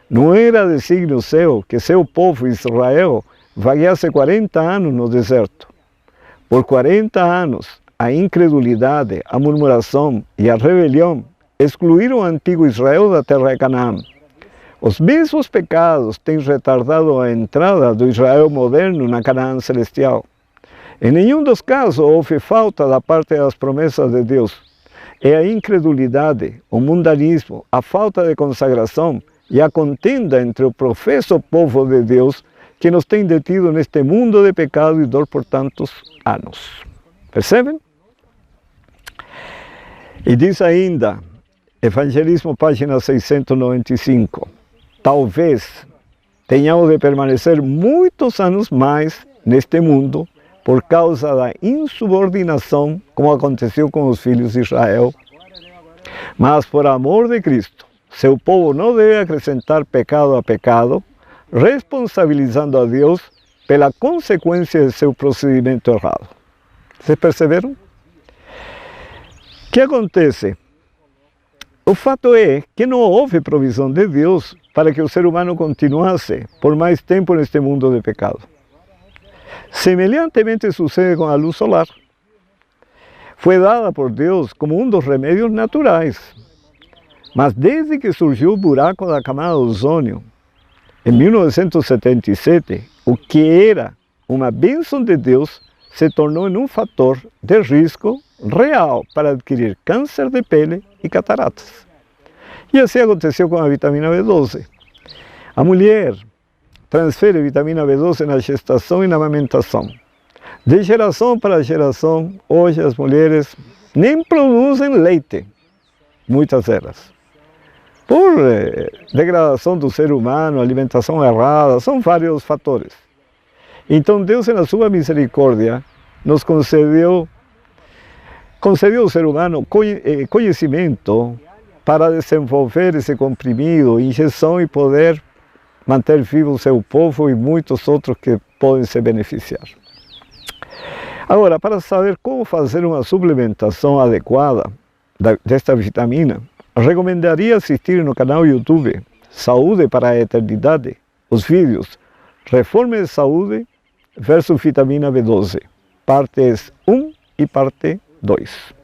Não era desígnio seu que seu povo Israel vagueasse 40 anos no deserto. Por 40 anos, a incredulidade, a murmuração e a rebelião excluíram o antigo Israel da terra de Canaã. Os mesmos pecados têm retardado a entrada do Israel moderno na Canaã celestial. Em nenhum dos casos houve falta da parte das promessas de Deus. É a incredulidade, o mundanismo, a falta de consagração e a contenda entre o professo povo de Deus que nos tem detido neste mundo de pecado e dor por tantos anos. Percebem? E diz ainda, Evangelismo, página 695, talvez tenhamos de permanecer muitos anos mais neste mundo por causa da insubordinação, como aconteceu com os filhos de Israel. Mas por amor de Cristo, seu povo não deve acrescentar pecado a pecado, responsabilizando a Deus pela consequência de seu procedimento errado. Vocês perceberam? O que acontece? O fato é que não houve provisão de Deus para que o ser humano continuasse por mais tempo neste mundo de pecado. Semelhantemente sucede com a luz solar. Foi dada por Deus como um dos remédios naturais. Mas desde que surgiu o buraco da camada de ozônio, em 1977, o que era uma bênção de Deus se tornou em um fator de risco real para adquirir câncer de pele e cataratas. E assim aconteceu com a vitamina B12. A mulher transfere vitamina B12 na gestação e na amamentação. De geração para geração, hoje as mulheres nem produzem leite, muitas delas. Por degradação do ser humano, alimentação errada, são vários fatores. Então Deus, na sua misericórdia, nos concedeu ao ser humano conhecimento para desenvolver esse comprimido, injeção e poder manter vivo o seu povo e muitos outros que podem se beneficiar. Agora, para saber como fazer uma suplementação adequada desta vitamina, recomendaria assistir no canal YouTube Saúde para a Eternidade os vídeos Reforma de Saúde versus Vitamina B12, partes 1 e parte 2.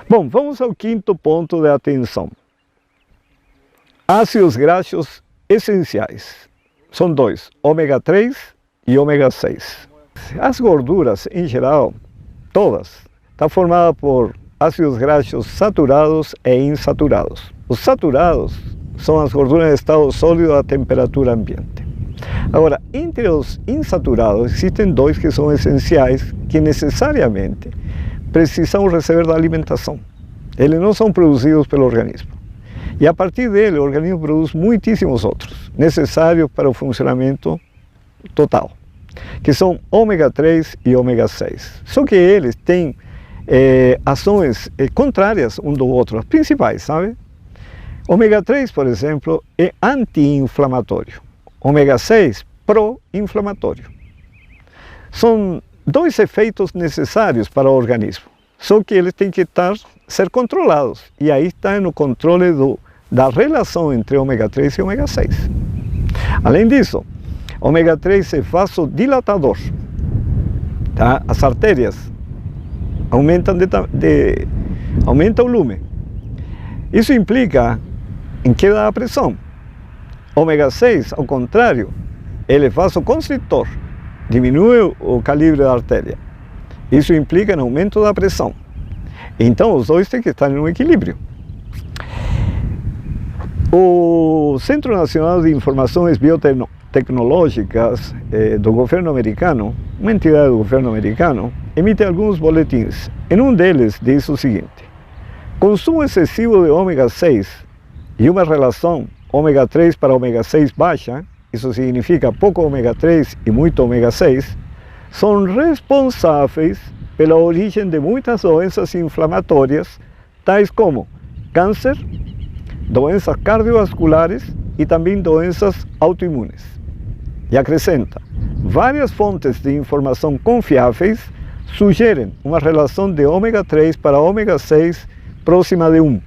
Bom, vamos ao quinto ponto de atenção. Ácidos graxos essenciais. São dois, ômega 3 e ômega 6. As gorduras, em geral, todas, estão formadas por ácidos graxos saturados e insaturados. Os saturados são as gorduras em estado sólido a temperatura ambiente. Agora, entre os insaturados, existem dois que são essenciais, que necessariamente precisam receber da alimentação. Eles não são produzidos pelo organismo. E a partir dele, o organismo produz muitíssimos outros, necessários para o funcionamento total, que são ômega 3 e ômega 6. Só que eles têm ações contrárias um do outro, as principais, sabe? Ômega 3, por exemplo, é anti-inflamatório. Ômega 6, pró-inflamatório. São dois efeitos necessários para o organismo, só que eles têm que ser controlados. E aí está no controle da relação entre ômega 3 e ômega 6. Além disso, ômega 3 é vasodilatador. Tá? As artérias aumentam aumenta o lume. Isso implica em queda da pressão. Ômega 6, ao contrário, ele é vasoconstritor, diminui o calibre da artéria. Isso implica no aumento da pressão. Então, os dois têm que estar em um equilíbrio. O Centro Nacional de Informações Biotecnológicas do governo americano, uma entidade do governo americano, emite alguns boletins. Em um deles diz o seguinte: consumo excessivo de ômega 6 e uma relação ômega 3 para ômega 6 baixa, isso significa pouco ômega 3 e muito ômega 6, são responsáveis pela origem de muitas doenças inflamatórias, tais como câncer, doenças cardiovasculares e também doenças autoimunes. E acrescenta, várias fontes de informação confiáveis sugerem uma relação de ômega 3 para ômega 6 próxima de 1.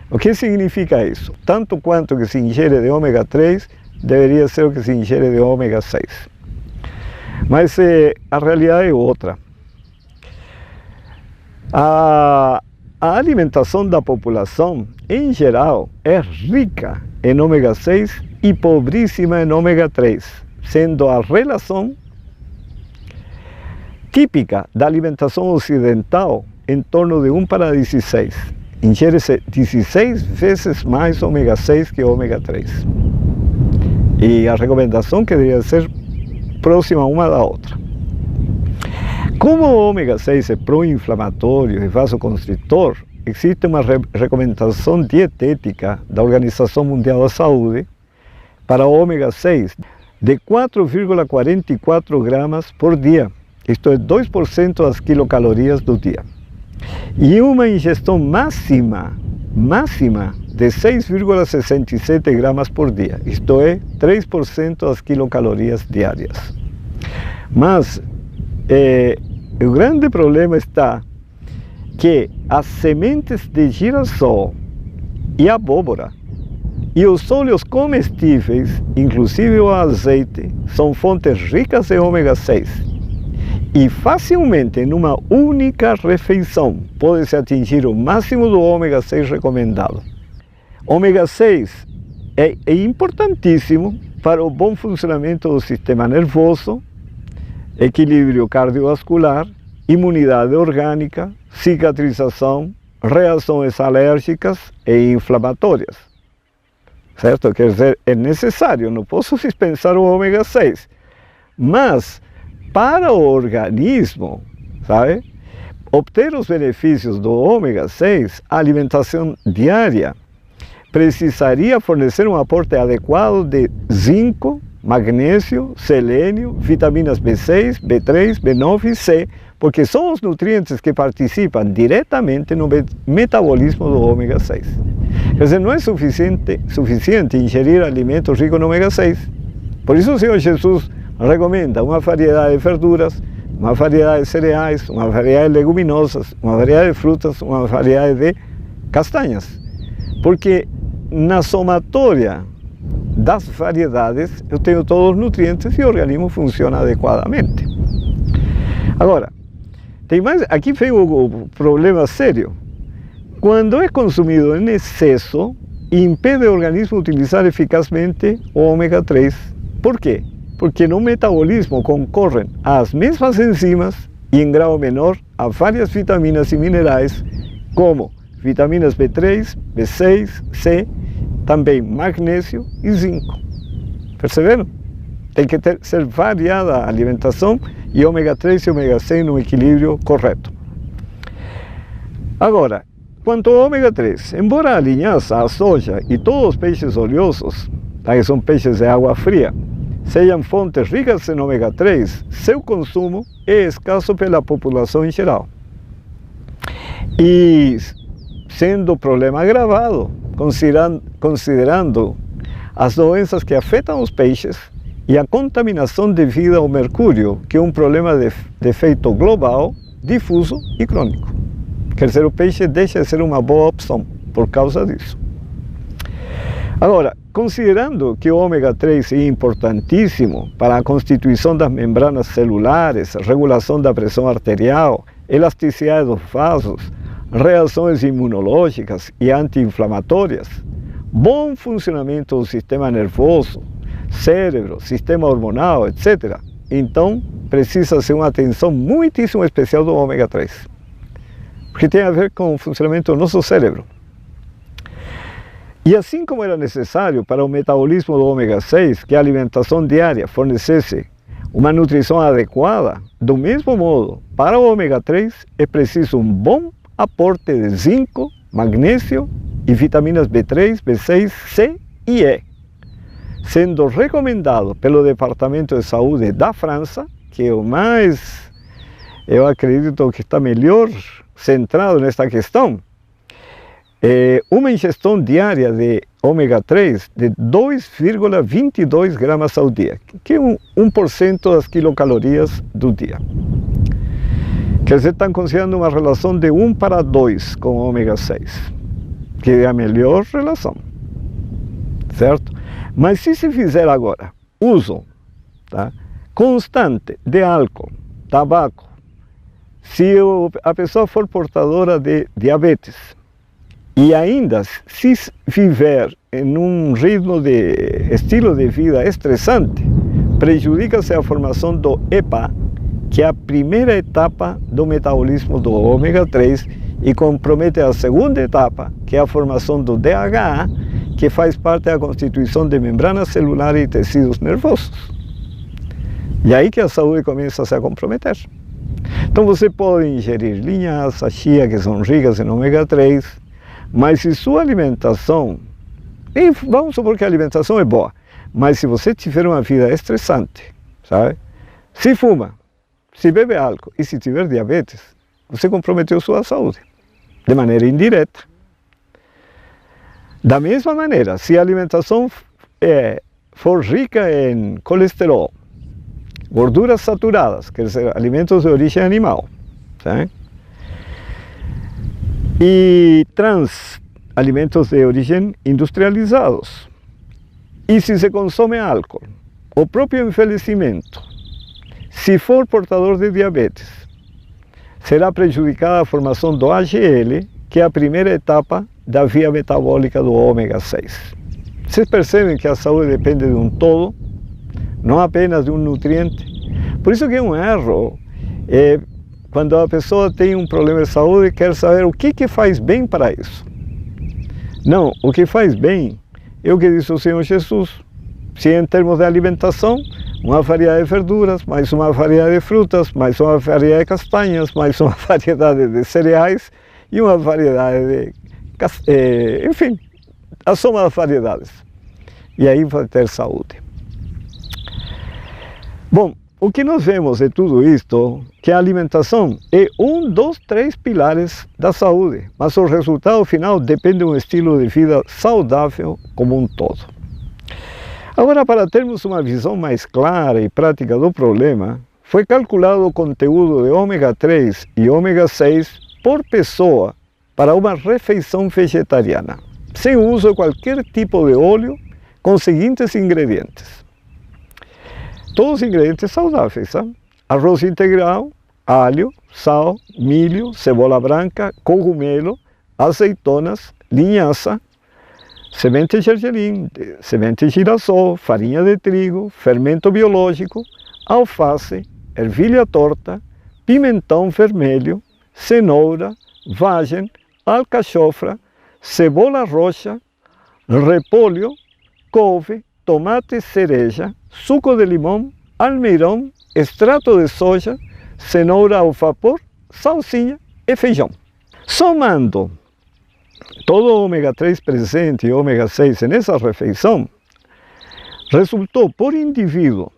O que significa isso? Tanto quanto que se ingere de ômega 3, deveria ser o que se ingere de ômega 6. Mas a realidade é outra. A alimentação da população, em geral, é rica em ômega 6 e pobríssima em ômega 3, sendo a relação típica da alimentação ocidental em torno de 1 para 16. Ingere-se 16 vezes mais ômega 6 que ômega 3. E a recomendação que deveria ser próxima uma da outra. Como o ômega 6 é pró-inflamatório e vasoconstritor, existe uma recomendação dietética da Organização Mundial da Saúde para o ômega 6 de 4,44 gramas por dia, isto é 2% das quilocalorias do dia. E uma ingestão máxima de 6,67 gramas por dia, isto é 3% das quilocalorias diárias. Mas o grande problema está que as sementes de girassol e abóbora e os óleos comestíveis, inclusive o azeite, são fontes ricas em ômega 6. E facilmente, em uma única refeição, pode-se atingir o máximo do ômega 6 recomendado. Ômega 6 é importantíssimo para o bom funcionamento do sistema nervoso, equilíbrio cardiovascular, imunidade orgânica, cicatrização, reações alérgicas e inflamatórias. Certo? Quer dizer, é necessário, não posso dispensar o ômega 6. Mas, para o organismo, sabe, obter os benefícios do ômega 6, a alimentação diária precisaria fornecer um aporte adequado de zinco, magnésio, selênio, vitaminas B6, B3, B9 e C, porque são os nutrientes que participam diretamente no metabolismo do ômega 6. Quer dizer, não é suficiente ingerir alimentos ricos no ômega 6. Por isso o Senhor Jesus recomenda uma variedade de verduras, uma variedade de cereais, uma variedade de leguminosas, uma variedade de frutas, uma variedade de castanhas. Porque na somatória das variedades eu tenho todos os nutrientes e o organismo funciona adequadamente. Agora, tem mais, aqui veio o problema sério. Quando é consumido em excesso, impede o organismo utilizar eficazmente o ômega 3. Por quê? Porque no metabolismo concorrem as mesmas enzimas e em grau menor a várias vitaminas e minerais, como vitaminas B3, B6, C, também magnésio e zinco. Perceberam? Tem que ser variada a alimentação e ômega 3 e ômega 6 no equilíbrio correto. Agora, quanto ao ômega 3, embora a linhaça, a soja e todos os peixes oleosos, que são peixes de água fria, sejam fontes ricas em ômega 3, seu consumo é escasso pela população em geral. E sendo o problema agravado, considerando as doenças que afetam os peixes e a contaminação devida ao mercúrio, que é um problema de efeito global, difuso e crônico. Quer dizer, o peixe deixa de ser uma boa opção por causa disso. Agora, considerando que o ômega 3 é importantíssimo para a constituição das membranas celulares, regulação da pressão arterial, elasticidade dos vasos, reações imunológicas e anti-inflamatórias, bom funcionamento do sistema nervoso, cérebro, sistema hormonal, etc., então precisa ser uma atenção muitíssimo especial do ômega 3, porque tem a ver com o funcionamento do nosso cérebro. E assim como era necessário para o metabolismo do ômega 6 que a alimentação diária fornecesse uma nutrição adequada, do mesmo modo, para o ômega 3 é preciso um bom aporte de zinco, magnésio e vitaminas B3, B6, C e E, sendo recomendado pelo Departamento de Saúde da França, que é o mais, eu acredito que está melhor centrado nesta questão, uma ingestão diária de ômega 3 de 2,22 gramas ao dia, que é 1% das quilocalorias do dia. Quer dizer, estão considerando uma relação de 1:2 com o ômega 6, que é a melhor relação, certo? Mas se fizer agora uso constante de álcool, tabaco, se a pessoa for portadora de diabetes, e ainda se viver em um ritmo de estilo de vida estressante, prejudica-se a formação do EPA, que é a primeira etapa do metabolismo do ômega 3, e compromete a segunda etapa, que é a formação do DHA, que faz parte da constituição de membrana celular e tecidos nervosos. E aí que a saúde começa a se comprometer. Então você pode ingerir linhaça, chia, que são ricas em ômega 3, mas se sua alimentação, e vamos supor que a alimentação é boa, mas se você tiver uma vida estressante, sabe? Se fuma, se bebe álcool e se tiver diabetes, você comprometeu sua saúde, de maneira indireta. Da mesma maneira, se a alimentação for rica em colesterol, gorduras saturadas, quer dizer, alimentos de origem animal, sabe? E alimentos de origem industrializados, e se se consome álcool, o próprio envelhecimento, se for portador de diabetes, será prejudicada a formação do HL, que é a primeira etapa da via metabólica do ômega 6. Vocês percebem que a saúde depende de um todo, não apenas de um nutriente? Por isso que é um erro, quando a pessoa tem um problema de saúde, quer saber o que faz bem para isso. Não, o que faz bem é o que diz o Senhor Jesus. Se em termos de alimentação, uma variedade de verduras, mais uma variedade de frutas, mais uma variedade de castanhas, mais uma variedade de cereais e uma variedade de, enfim, a soma das variedades. E aí vai ter saúde. Bom, o que nós vemos de tudo isto, que a alimentação é um dos 3 pilares da saúde, mas o resultado final depende de um estilo de vida saudável como um todo. Agora, para termos uma visão mais clara e prática do problema, foi calculado o conteúdo de ômega 3 e ômega 6 por pessoa para uma refeição vegetariana, sem o uso de qualquer tipo de óleo, com os seguintes ingredientes. Todos os ingredientes saudáveis, sabe? Arroz integral, alho, sal, milho, cebola branca, cogumelo, azeitonas, linhaça, semente de gergelim, semente de girassol, farinha de trigo, fermento biológico, alface, ervilha torta, pimentão vermelho, cenoura, vagem, alcachofra, cebola roxa, repolho, couve, tomate cereja, suco de limão, almeirão, extrato de soja, cenoura ao vapor, salsinha e feijão. Somando todo o ômega 3 presente e ômega 6 nessa refeição, resultou por indivíduo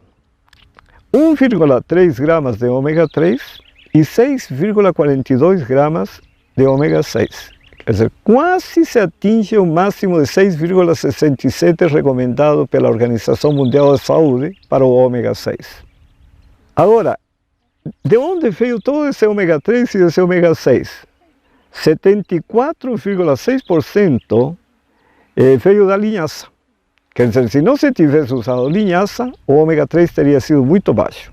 1,3 gramas de ômega 3 e 6,42 gramas de ômega 6. Quer dizer, quase se atinge o máximo de 6,67 recomendado pela Organização Mundial da Saúde para o ômega 6. Agora, de onde veio todo esse ômega 3 e esse ômega 6? 74,6% veio da linhaça. Quer dizer, se não se tivesse usado linhaça, o ômega 3 teria sido muito baixo.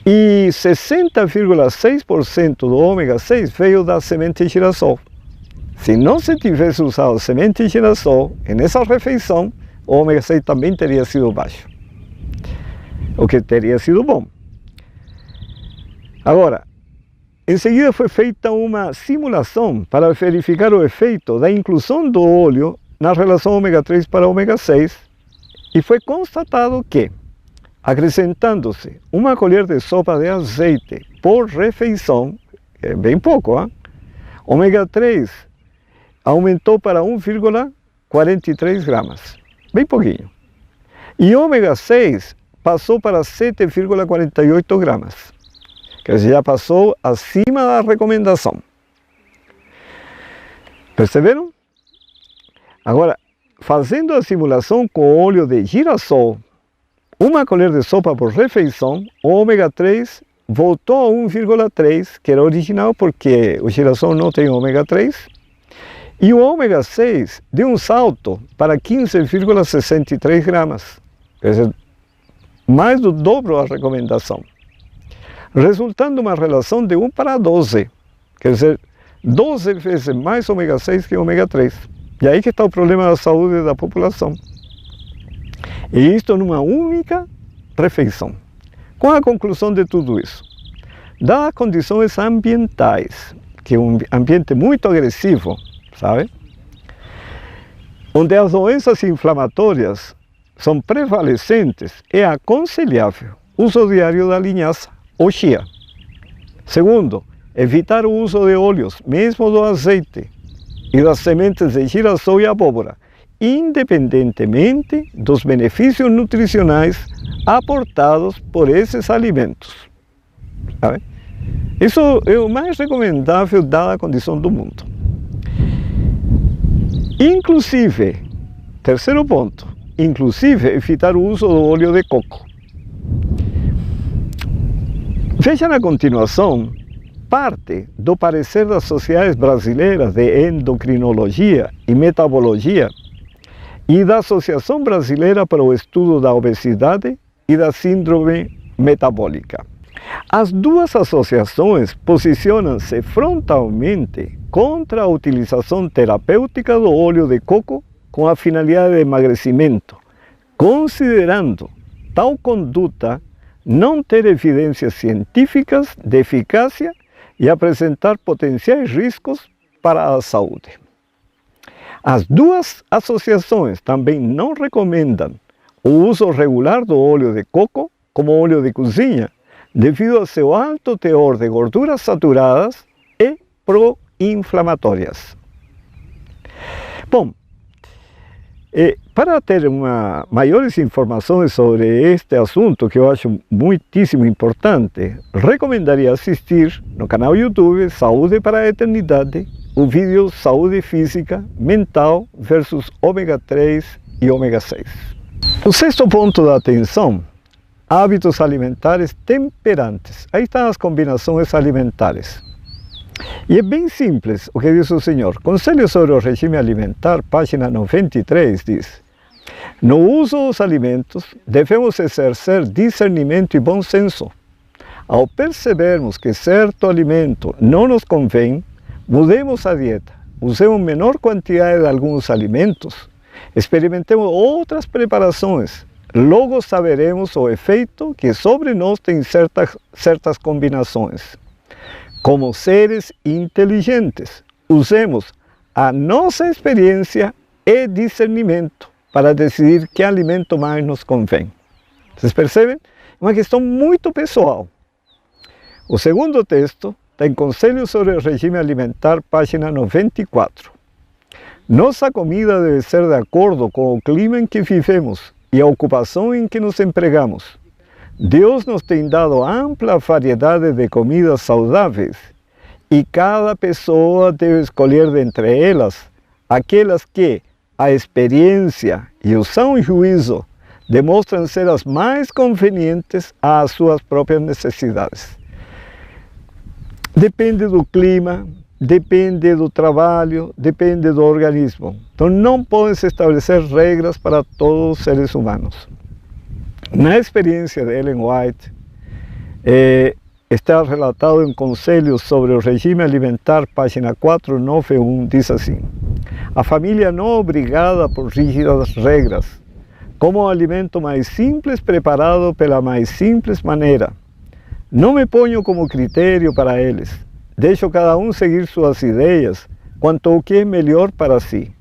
E 60,6% do ômega 6 veio da semente de girassol. Se não se tivesse usado semente de girassol nessa refeição, o ômega 6 também teria sido baixo, o que teria sido bom. Agora, em seguida foi feita uma simulação para verificar o efeito da inclusão do óleo na relação ômega 3 para ômega 6 e foi constatado que, acrescentando-se uma colher de sopa de azeite por refeição, é bem pouco, ômega 3 aumentou para 1,43 gramas, bem pouquinho. E ômega 6 passou para 7,48 gramas. Quer dizer, já passou acima da recomendação. Perceberam? Agora, fazendo a simulação com óleo de girassol, uma colher de sopa por refeição, o ômega 3 voltou a 1,3, que era original porque o girassol não tem ômega 3, e o ômega 6 deu um salto para 15,63 gramas, quer dizer, mais do dobro da recomendação, resultando uma relação de 1 para 12, quer dizer, 12 vezes mais ômega 6 que ômega 3. E aí que está o problema da saúde da população. E isto numa única refeição. Qual a conclusão de tudo isso? Dadas as condições ambientais, que é um ambiente muito agressivo, sabe? Onde as doenças inflamatórias são prevalecentes, é aconselhável o uso diário da linhaça ou chia. Segundo, evitar o uso de óleos, mesmo do azeite, e das sementes de girassol e abóbora, independentemente dos benefícios nutricionais aportados por esses alimentos. Sabe? Isso é o mais recomendável dada a condição do mundo. Inclusive, terceiro ponto, inclusive evitar o uso do óleo de coco. Veja na continuação parte do parecer das sociedades brasileiras de endocrinologia e metabologia e da Associação Brasileira para o Estudo da Obesidade e da Síndrome Metabólica. As duas associações posicionam-se frontalmente contra a utilização terapêutica do óleo de coco com a finalidade de emagrecimento, considerando tal conduta não ter evidências científicas de eficácia e apresentar potenciais riscos para a saúde. As duas associações também não recomendam o uso regular do óleo de coco como óleo de cozinha, devido ao seu alto teor de gorduras saturadas e pró-inflamatórias. Bom, para ter maiores informações sobre este assunto, que eu acho muitíssimo importante, recomendaria assistir no canal YouTube Saúde para a Eternidade o vídeo Saúde Física, Mental versus Ômega 3 e Ômega 6. O sexto ponto da atenção: hábitos alimentares temperantes. Aí estão as combinações alimentares. E é bem simples o que diz o Senhor. Conselho sobre o regime alimentar, página 93, diz: no uso dos alimentos, devemos exercer discernimento e bom senso. Ao percebermos que certo alimento não nos convém, mudemos a dieta, usemos menor quantidade de alguns alimentos, experimentemos outras preparações. Logo saberemos o efeito que sobre nós tem certas combinações. Como seres inteligentes, usemos a nossa experiência e discernimento para decidir que alimento mais nos convém. Vocês percebem? É uma questão muito pessoal. O segundo texto está em Conselhos sobre o Regime Alimentar, página 94. Nossa comida deve ser de acordo com o clima em que vivemos e a ocupação em que nos empregamos. Deus nos tem dado ampla variedade de comidas saudáveis e cada pessoa deve escolher dentre elas aquelas que a experiência e o são juízo demonstram ser as mais convenientes às suas próprias necessidades. Depende do clima, depende do trabalho, depende do organismo. Então não podem se estabelecer regras para todos os seres humanos. Na experiência de Ellen White, está relatado em Conselhos sobre o Regime Alimentar, página 491, diz assim: a família não é obrigada por rígidas regras, como o alimento mais simples preparado pela mais simples maneira. Não me ponho como critério para eles, deixo cada um seguir suas ideias quanto ao que é melhor para si.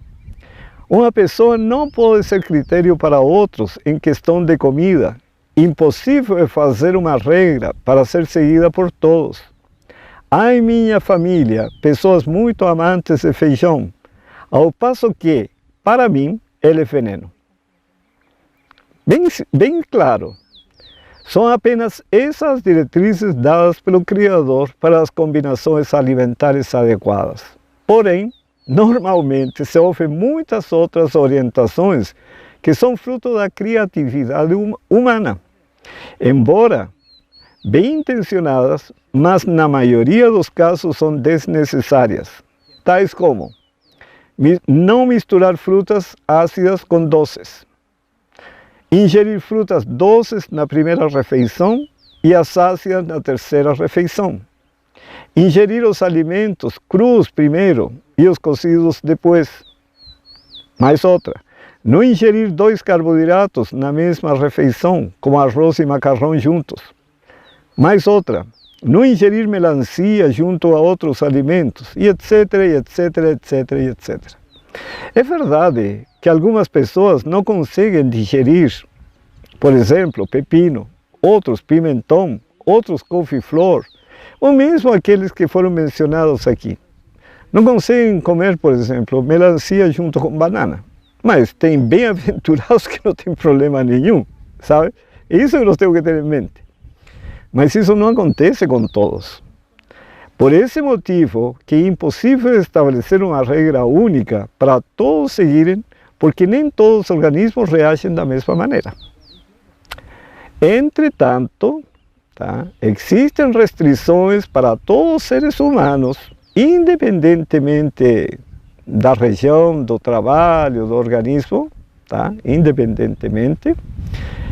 Uma pessoa não pode ser critério para outros em questão de comida. Impossível é fazer uma regra para ser seguida por todos. Há em minha família pessoas muito amantes de feijão, ao passo que, para mim, ele é veneno. Bem claro, são apenas essas diretrizes dadas pelo Criador para as combinações alimentares adequadas. Porém, normalmente se ouvem muitas outras orientações que são fruto da criatividade humana, embora bem intencionadas, mas na maioria dos casos são desnecessárias, tais como não misturar frutas ácidas com doces, ingerir frutas doces na primeira refeição e as ácidas na terceira refeição, ingerir os alimentos crus primeiro e os cozidos depois. Mais outra, não ingerir 2 carboidratos na mesma refeição, como arroz e macarrão juntos. Mais outra, não ingerir melancia junto a outros alimentos, e etc, e etc, etc, e etc. É verdade que algumas pessoas não conseguem digerir, por exemplo, pepino, outros pimentão, outros couve-flor, ou mesmo aqueles que foram mencionados aqui. Não conseguem comer, por exemplo, melancia junto com banana. Mas tem bem-aventurados que não tem problema nenhum, sabe? Isso que nós temos que ter em mente. Mas isso não acontece com todos. Por esse motivo que é impossível estabelecer uma regra única para todos seguirem, porque nem todos os organismos reagem da mesma maneira. Entretanto, existem restrições para todos os seres humanos, independentemente da região, do trabalho, do organismo, independentemente,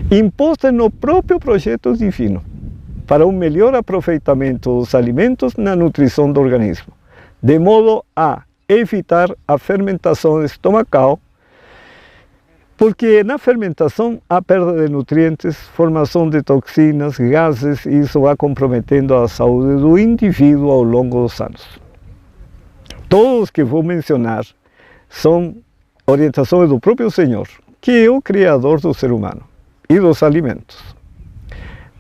impostas no próprio projeto divino, para um melhor aproveitamento dos alimentos na nutrição do organismo, de modo a evitar a fermentação estomacal, porque na fermentação há perda de nutrientes, formação de toxinas, gases, e isso vai comprometendo a saúde do indivíduo ao longo dos anos. Todos os que vou mencionar são orientações do próprio Senhor, que é o criador do ser humano e dos alimentos.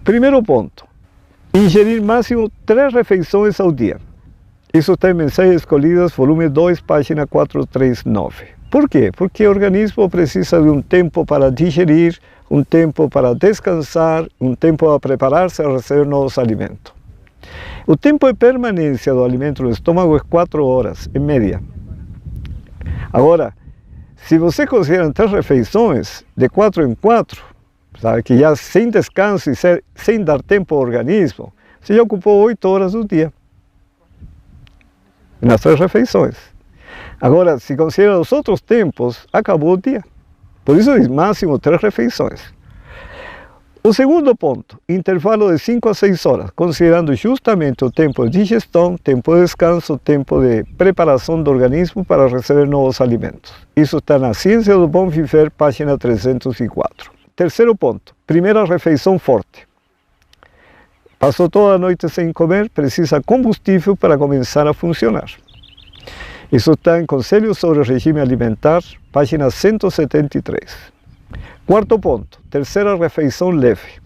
Primeiro ponto, ingerir máximo 3 refeições ao dia. Isso está em Mensagens Escolhidas, volume 2, página 439. Por quê? Porque o organismo precisa de um tempo para digerir, um tempo para descansar, um tempo para preparar-se a receber novos alimentos. O tempo de permanência do alimento no estômago é 4 horas, em média. Agora, se você considera 3 refeições, de 4 em 4, sabe, que já sem descanso e sem dar tempo ao organismo, você já ocupou 8 horas do dia, nas 3 refeições. Agora, se considera os outros tempos, acabou o dia. Por isso, é máximo 3 refeições. O segundo ponto, intervalo de 5 a 6 horas, considerando justamente o tempo de digestão, tempo de descanso, tempo de preparação do organismo para receber novos alimentos. Isso está na Ciência do Bom Viver, página 304. Terceiro ponto, primeira refeição forte. Passou toda a noite sem comer, precisa combustível para começar a funcionar. Isso está em Conselhos sobre o Regime Alimentar, página 173. Quarto ponto, terceira refeição leve.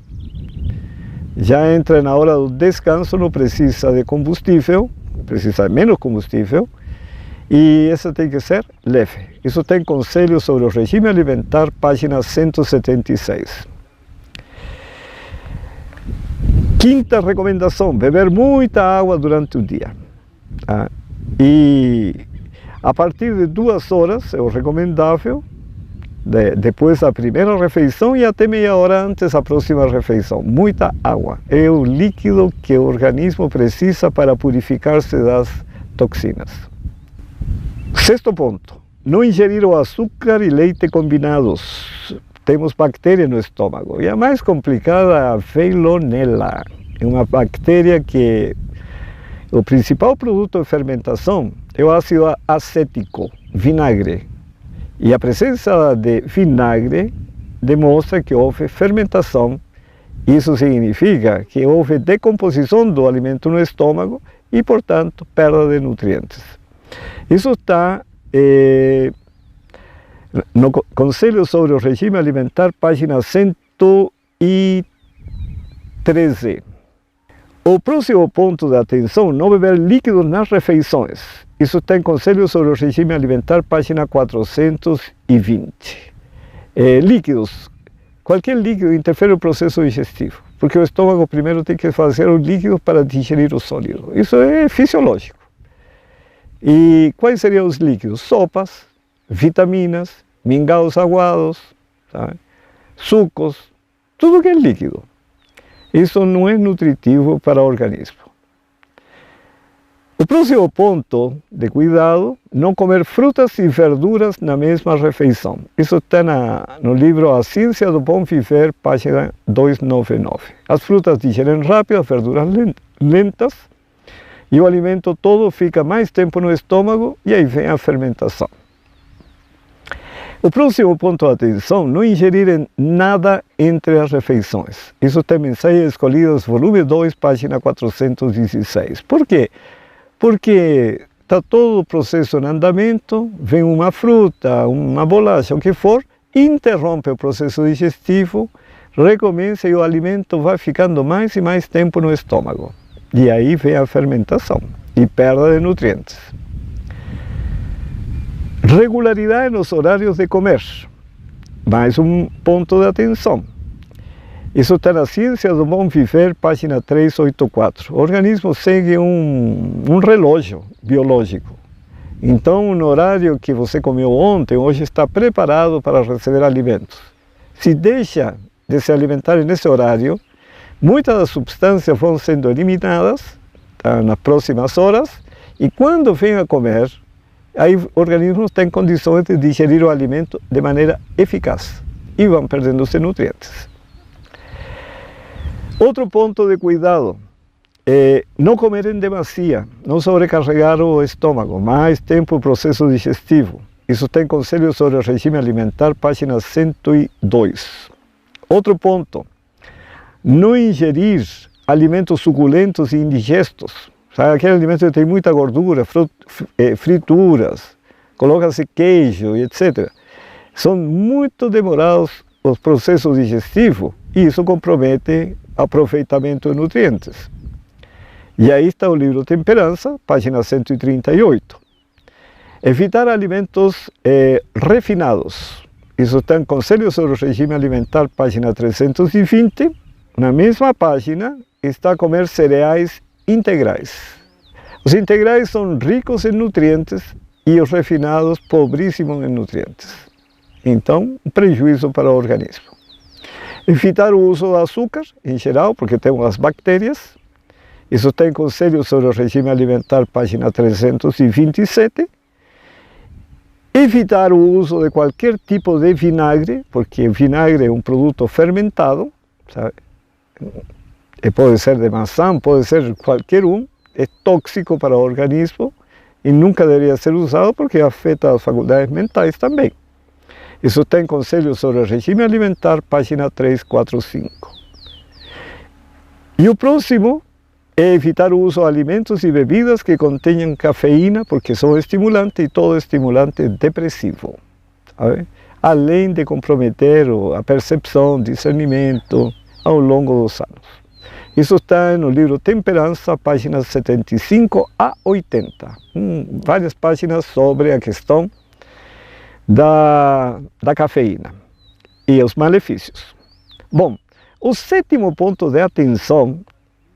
Já entra na hora do descanso, não precisa de combustível, precisa de menos combustível, e essa tem que ser leve. Isso tem Conselhos sobre o Regime Alimentar, página 176. Quinta recomendação, beber muita água durante o dia. E a partir de 2 horas é o recomendável, depois da primeira refeição e até meia hora antes da próxima refeição. Muita água. É o líquido que o organismo precisa para purificar-se das toxinas. Sexto ponto. Não ingerir o açúcar e leite combinados. Temos bactéria no estômago. E a mais complicada é a Veillonella. É uma bactéria que o principal produto de fermentação é o ácido acético, vinagre. E a presença de vinagre demonstra que houve fermentação. Isso significa que houve decomposição do alimento no estômago e, portanto, perda de nutrientes. Isso está no Conselho sobre o Regime Alimentar, página 113. O próximo ponto de atenção, não beber líquidos nas refeições. Isso está em Conselho sobre o Regime Alimentar, página 420. Líquidos. Qualquer líquido interfere no processo digestivo, porque o estômago primeiro tem que fazer o líquido para digerir o sólido. Isso é fisiológico. E quais seriam os líquidos? Sopas, vitaminas, mingaus aguados, sabe? Sucos, tudo que é líquido. Isso não é nutritivo para o organismo. O próximo ponto de cuidado, não comer frutas e verduras na mesma refeição. Isso está no livro A Ciência do Bom Viver, página 299. As frutas digerem rápido, as verduras lentas, e o alimento todo fica mais tempo no estômago, e aí vem a fermentação. O próximo ponto de atenção, não ingerir nada entre as refeições. Isso tem Mensagens Escolhidas, volume 2, página 416. Por quê? Porque está todo o processo em andamento, vem uma fruta, uma bolacha, o que for, interrompe o processo digestivo, recomeça e o alimento vai ficando mais e mais tempo no estômago. E aí vem a fermentação e perda de nutrientes. Regularidade nos horários de comer. Mais um ponto de atenção. Isso está na Ciência do Bom Viver, página 384. O organismo segue um relógio biológico. Então, no horário que você comeu ontem, hoje está preparado para receber alimentos. Se deixa de se alimentar nesse horário, muitas das substâncias vão sendo eliminadas nas próximas horas, e quando vem a comer, aí o organismo tem condições de digerir o alimento de maneira eficaz e vão perdendo-se nutrientes. Outro ponto de cuidado é não comer em demasia, não sobrecarregar o estômago, mais tempo o processo digestivo. Isso tem Conselho sobre o Regime Alimentar, página 102. Outro ponto, não ingerir alimentos suculentos e indigestos. Sabe, aquele alimento que tem muita gordura, frituras, coloca-se queijo, etc. São muito demorados os processos digestivos e isso compromete o aproveitamento de nutrientes. E aí está o livro Temperança, página 138. Evitar alimentos refinados. Isso está em Conselho sobre o Regime Alimentar, página 320. Na mesma página está comer cereais integrais. Os integrais são ricos em nutrientes e os refinados pobríssimos em nutrientes. Então, um prejuízo para o organismo. Evitar o uso do açúcar, em geral, porque tem as bactérias. Isso está em Conselho sobre o Regime Alimentar, página 327. Evitar o uso de qualquer tipo de vinagre, porque vinagre é um produto fermentado, sabe? E pode ser de maçã, pode ser qualquer um, é tóxico para o organismo e nunca deveria ser usado porque afeta as faculdades mentais também. Isso está em Conselho sobre o Regime Alimentar, página 345. E o próximo é evitar o uso de alimentos e bebidas que contenham cafeína, porque são estimulantes e todo estimulante é depressivo, sabe? Além de comprometer a percepção, discernimento ao longo dos anos. Isso está no livro Temperança, páginas 75 a 80. Várias páginas sobre a questão da cafeína e os malefícios. Bom, o sétimo ponto de atenção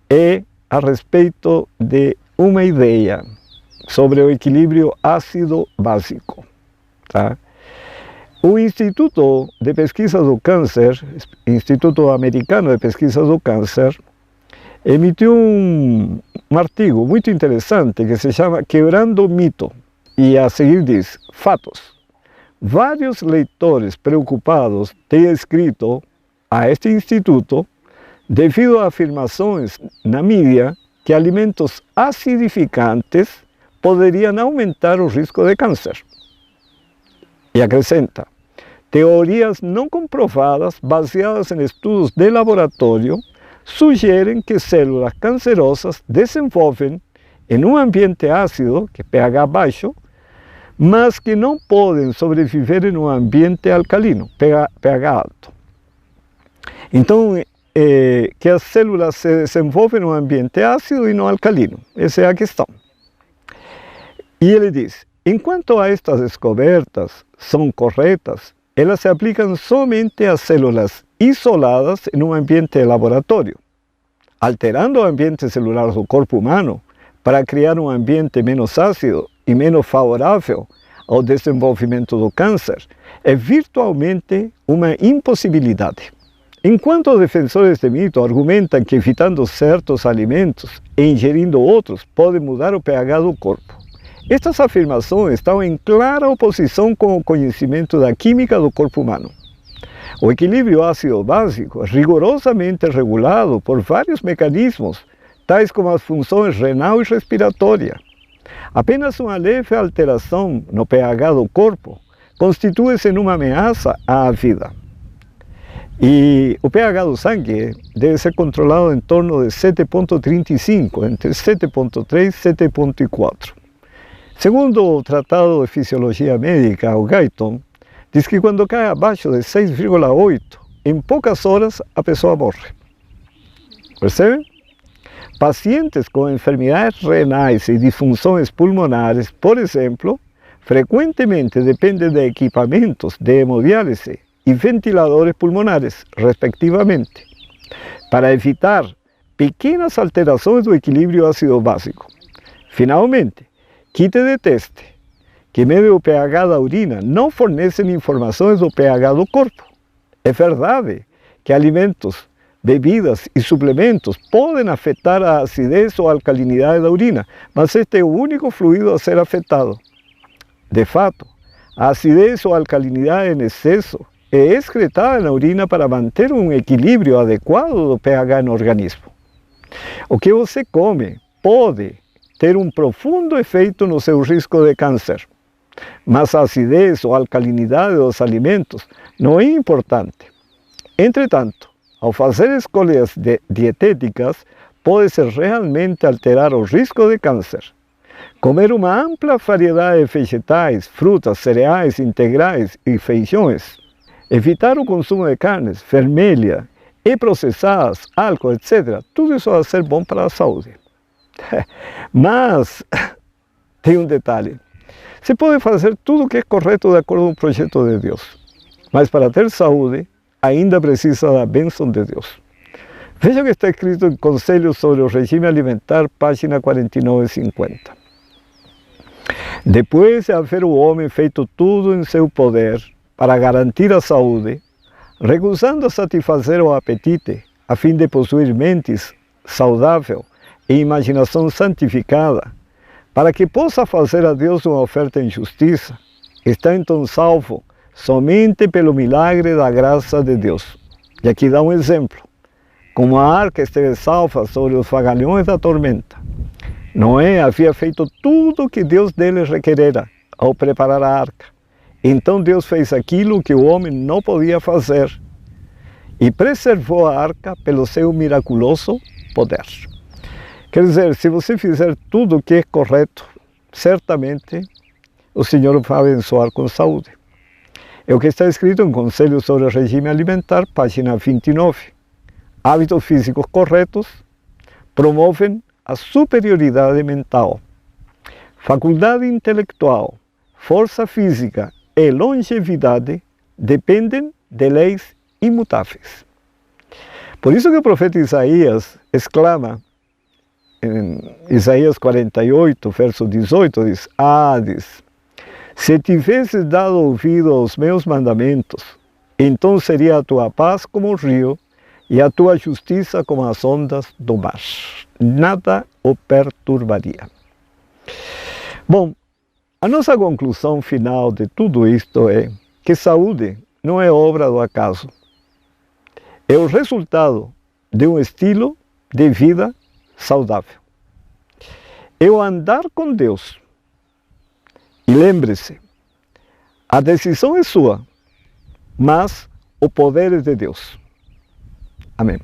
é a respeito de uma ideia sobre o equilíbrio ácido-básico. Tá? O Instituto de Pesquisa do Câncer, Instituto Americano de Pesquisa do Câncer, emitiu um artigo muito interessante que se chama Quebrando o Mito. E a seguir diz, fatos. Vários leitores preocupados têm escrito a este instituto devido a afirmações na mídia que alimentos acidificantes poderiam aumentar o risco de câncer. E acrescenta, teorias não comprovadas baseadas em estudos de laboratório sugerem que células cancerosas desenvolvem em um ambiente ácido, que é pH baixo, mas que não podem sobreviver em um ambiente alcalino, pH alto. Então, que as células se desenvolvem no ambiente ácido e no alcalino. Essa é a questão. E ele diz, enquanto estas descobertas são corretas, elas se aplicam somente a células isoladas em um ambiente de laboratório, alterando o ambiente celular do corpo humano para criar um ambiente menos ácido e menos favorável ao desenvolvimento do câncer, é virtualmente uma impossibilidade. Enquanto os defensores de mito argumentam que evitando certos alimentos e ingerindo outros pode mudar o pH do corpo, estas afirmações estão em clara oposição com o conhecimento da química do corpo humano. O equilíbrio ácido-básico é rigorosamente regulado por vários mecanismos, tais como as funções renal e respiratória. Apenas uma leve alteração no pH do corpo constitui-se numa ameaça à vida. E o pH do sangue deve ser controlado em torno de 7,35, entre 7,3 e 7,4. Segundo o Tratado de Fisiologia Médica, o Guyton, diz que quando cai abaixo de 6,8, em poucas horas a pessoa morre. Percebem? Pacientes com enfermidades renais e disfunções pulmonares, por exemplo, frequentemente dependem de equipamentos de hemodiálise e ventiladores pulmonares, respectivamente, para evitar pequenas alterações do equilíbrio ácido-básico. Finalmente, kits de teste que medem o pH da urina não fornecem informações do pH do corpo. É verdade que alimentos, bebidas e suplementos podem afetar a acidez ou a alcalinidade da urina, mas este é o único fluido a ser afetado. De fato, a acidez ou a alcalinidade em excesso é excretada na urina para manter um equilíbrio adequado do pH no organismo. O que você come pode ter um profundo efeito no seu risco de câncer, mas a acidez ou a alcalinidade dos alimentos não é importante. Entretanto, ao fazer escolhas dietéticas, pode-se realmente alterar o risco de câncer. Comer uma ampla variedade de vegetais, frutas, cereais integrais e feijões. Evitar o consumo de carnes vermelhas e processadas, álcool, etc. Tudo isso vai ser bom para a saúde. Mas tem um detalhe. Você pode fazer tudo o que é correto de acordo com o projeto de Deus. Mas para ter saúde, ainda precisa da bênção de Deus. Veja o que está escrito em Conselhos sobre o Regime Alimentar, página 49 e 50. Depois de haver o homem feito tudo em seu poder para garantir a saúde, recusando satisfazer o apetite, a fim de possuir mentes saudável e imaginação santificada, para que possa fazer a Deus uma oferta em justiça, está então salvo somente pelo milagre da graça de Deus. E aqui dá um exemplo. Como a arca esteve salva sobre os vagalhões da tormenta, Noé havia feito tudo o que Deus dele requerera ao preparar a arca. Então Deus fez aquilo que o homem não podia fazer e preservou a arca pelo seu miraculoso poder. Quer dizer, se você fizer tudo o que é correto, certamente o Senhor vai abençoar com saúde. É o que está escrito em Conselhos sobre o Regime Alimentar, página 29. Hábitos físicos corretos promovem a superioridade mental, faculdade intelectual, força física e longevidade dependem de leis imutáveis. Por isso que o profeta Isaías exclama, em Isaías 48, verso 18, diz, se tivesses dado ouvido aos meus mandamentos, então seria a tua paz como o rio e a tua justiça como as ondas do mar. Nada o perturbaria. Bom, a nossa conclusão final de tudo isto é que saúde não é obra do acaso. É o resultado de um estilo de vida saudável. É o andar com Deus. E lembre-se, a decisão é sua, mas o poder é de Deus. Amém.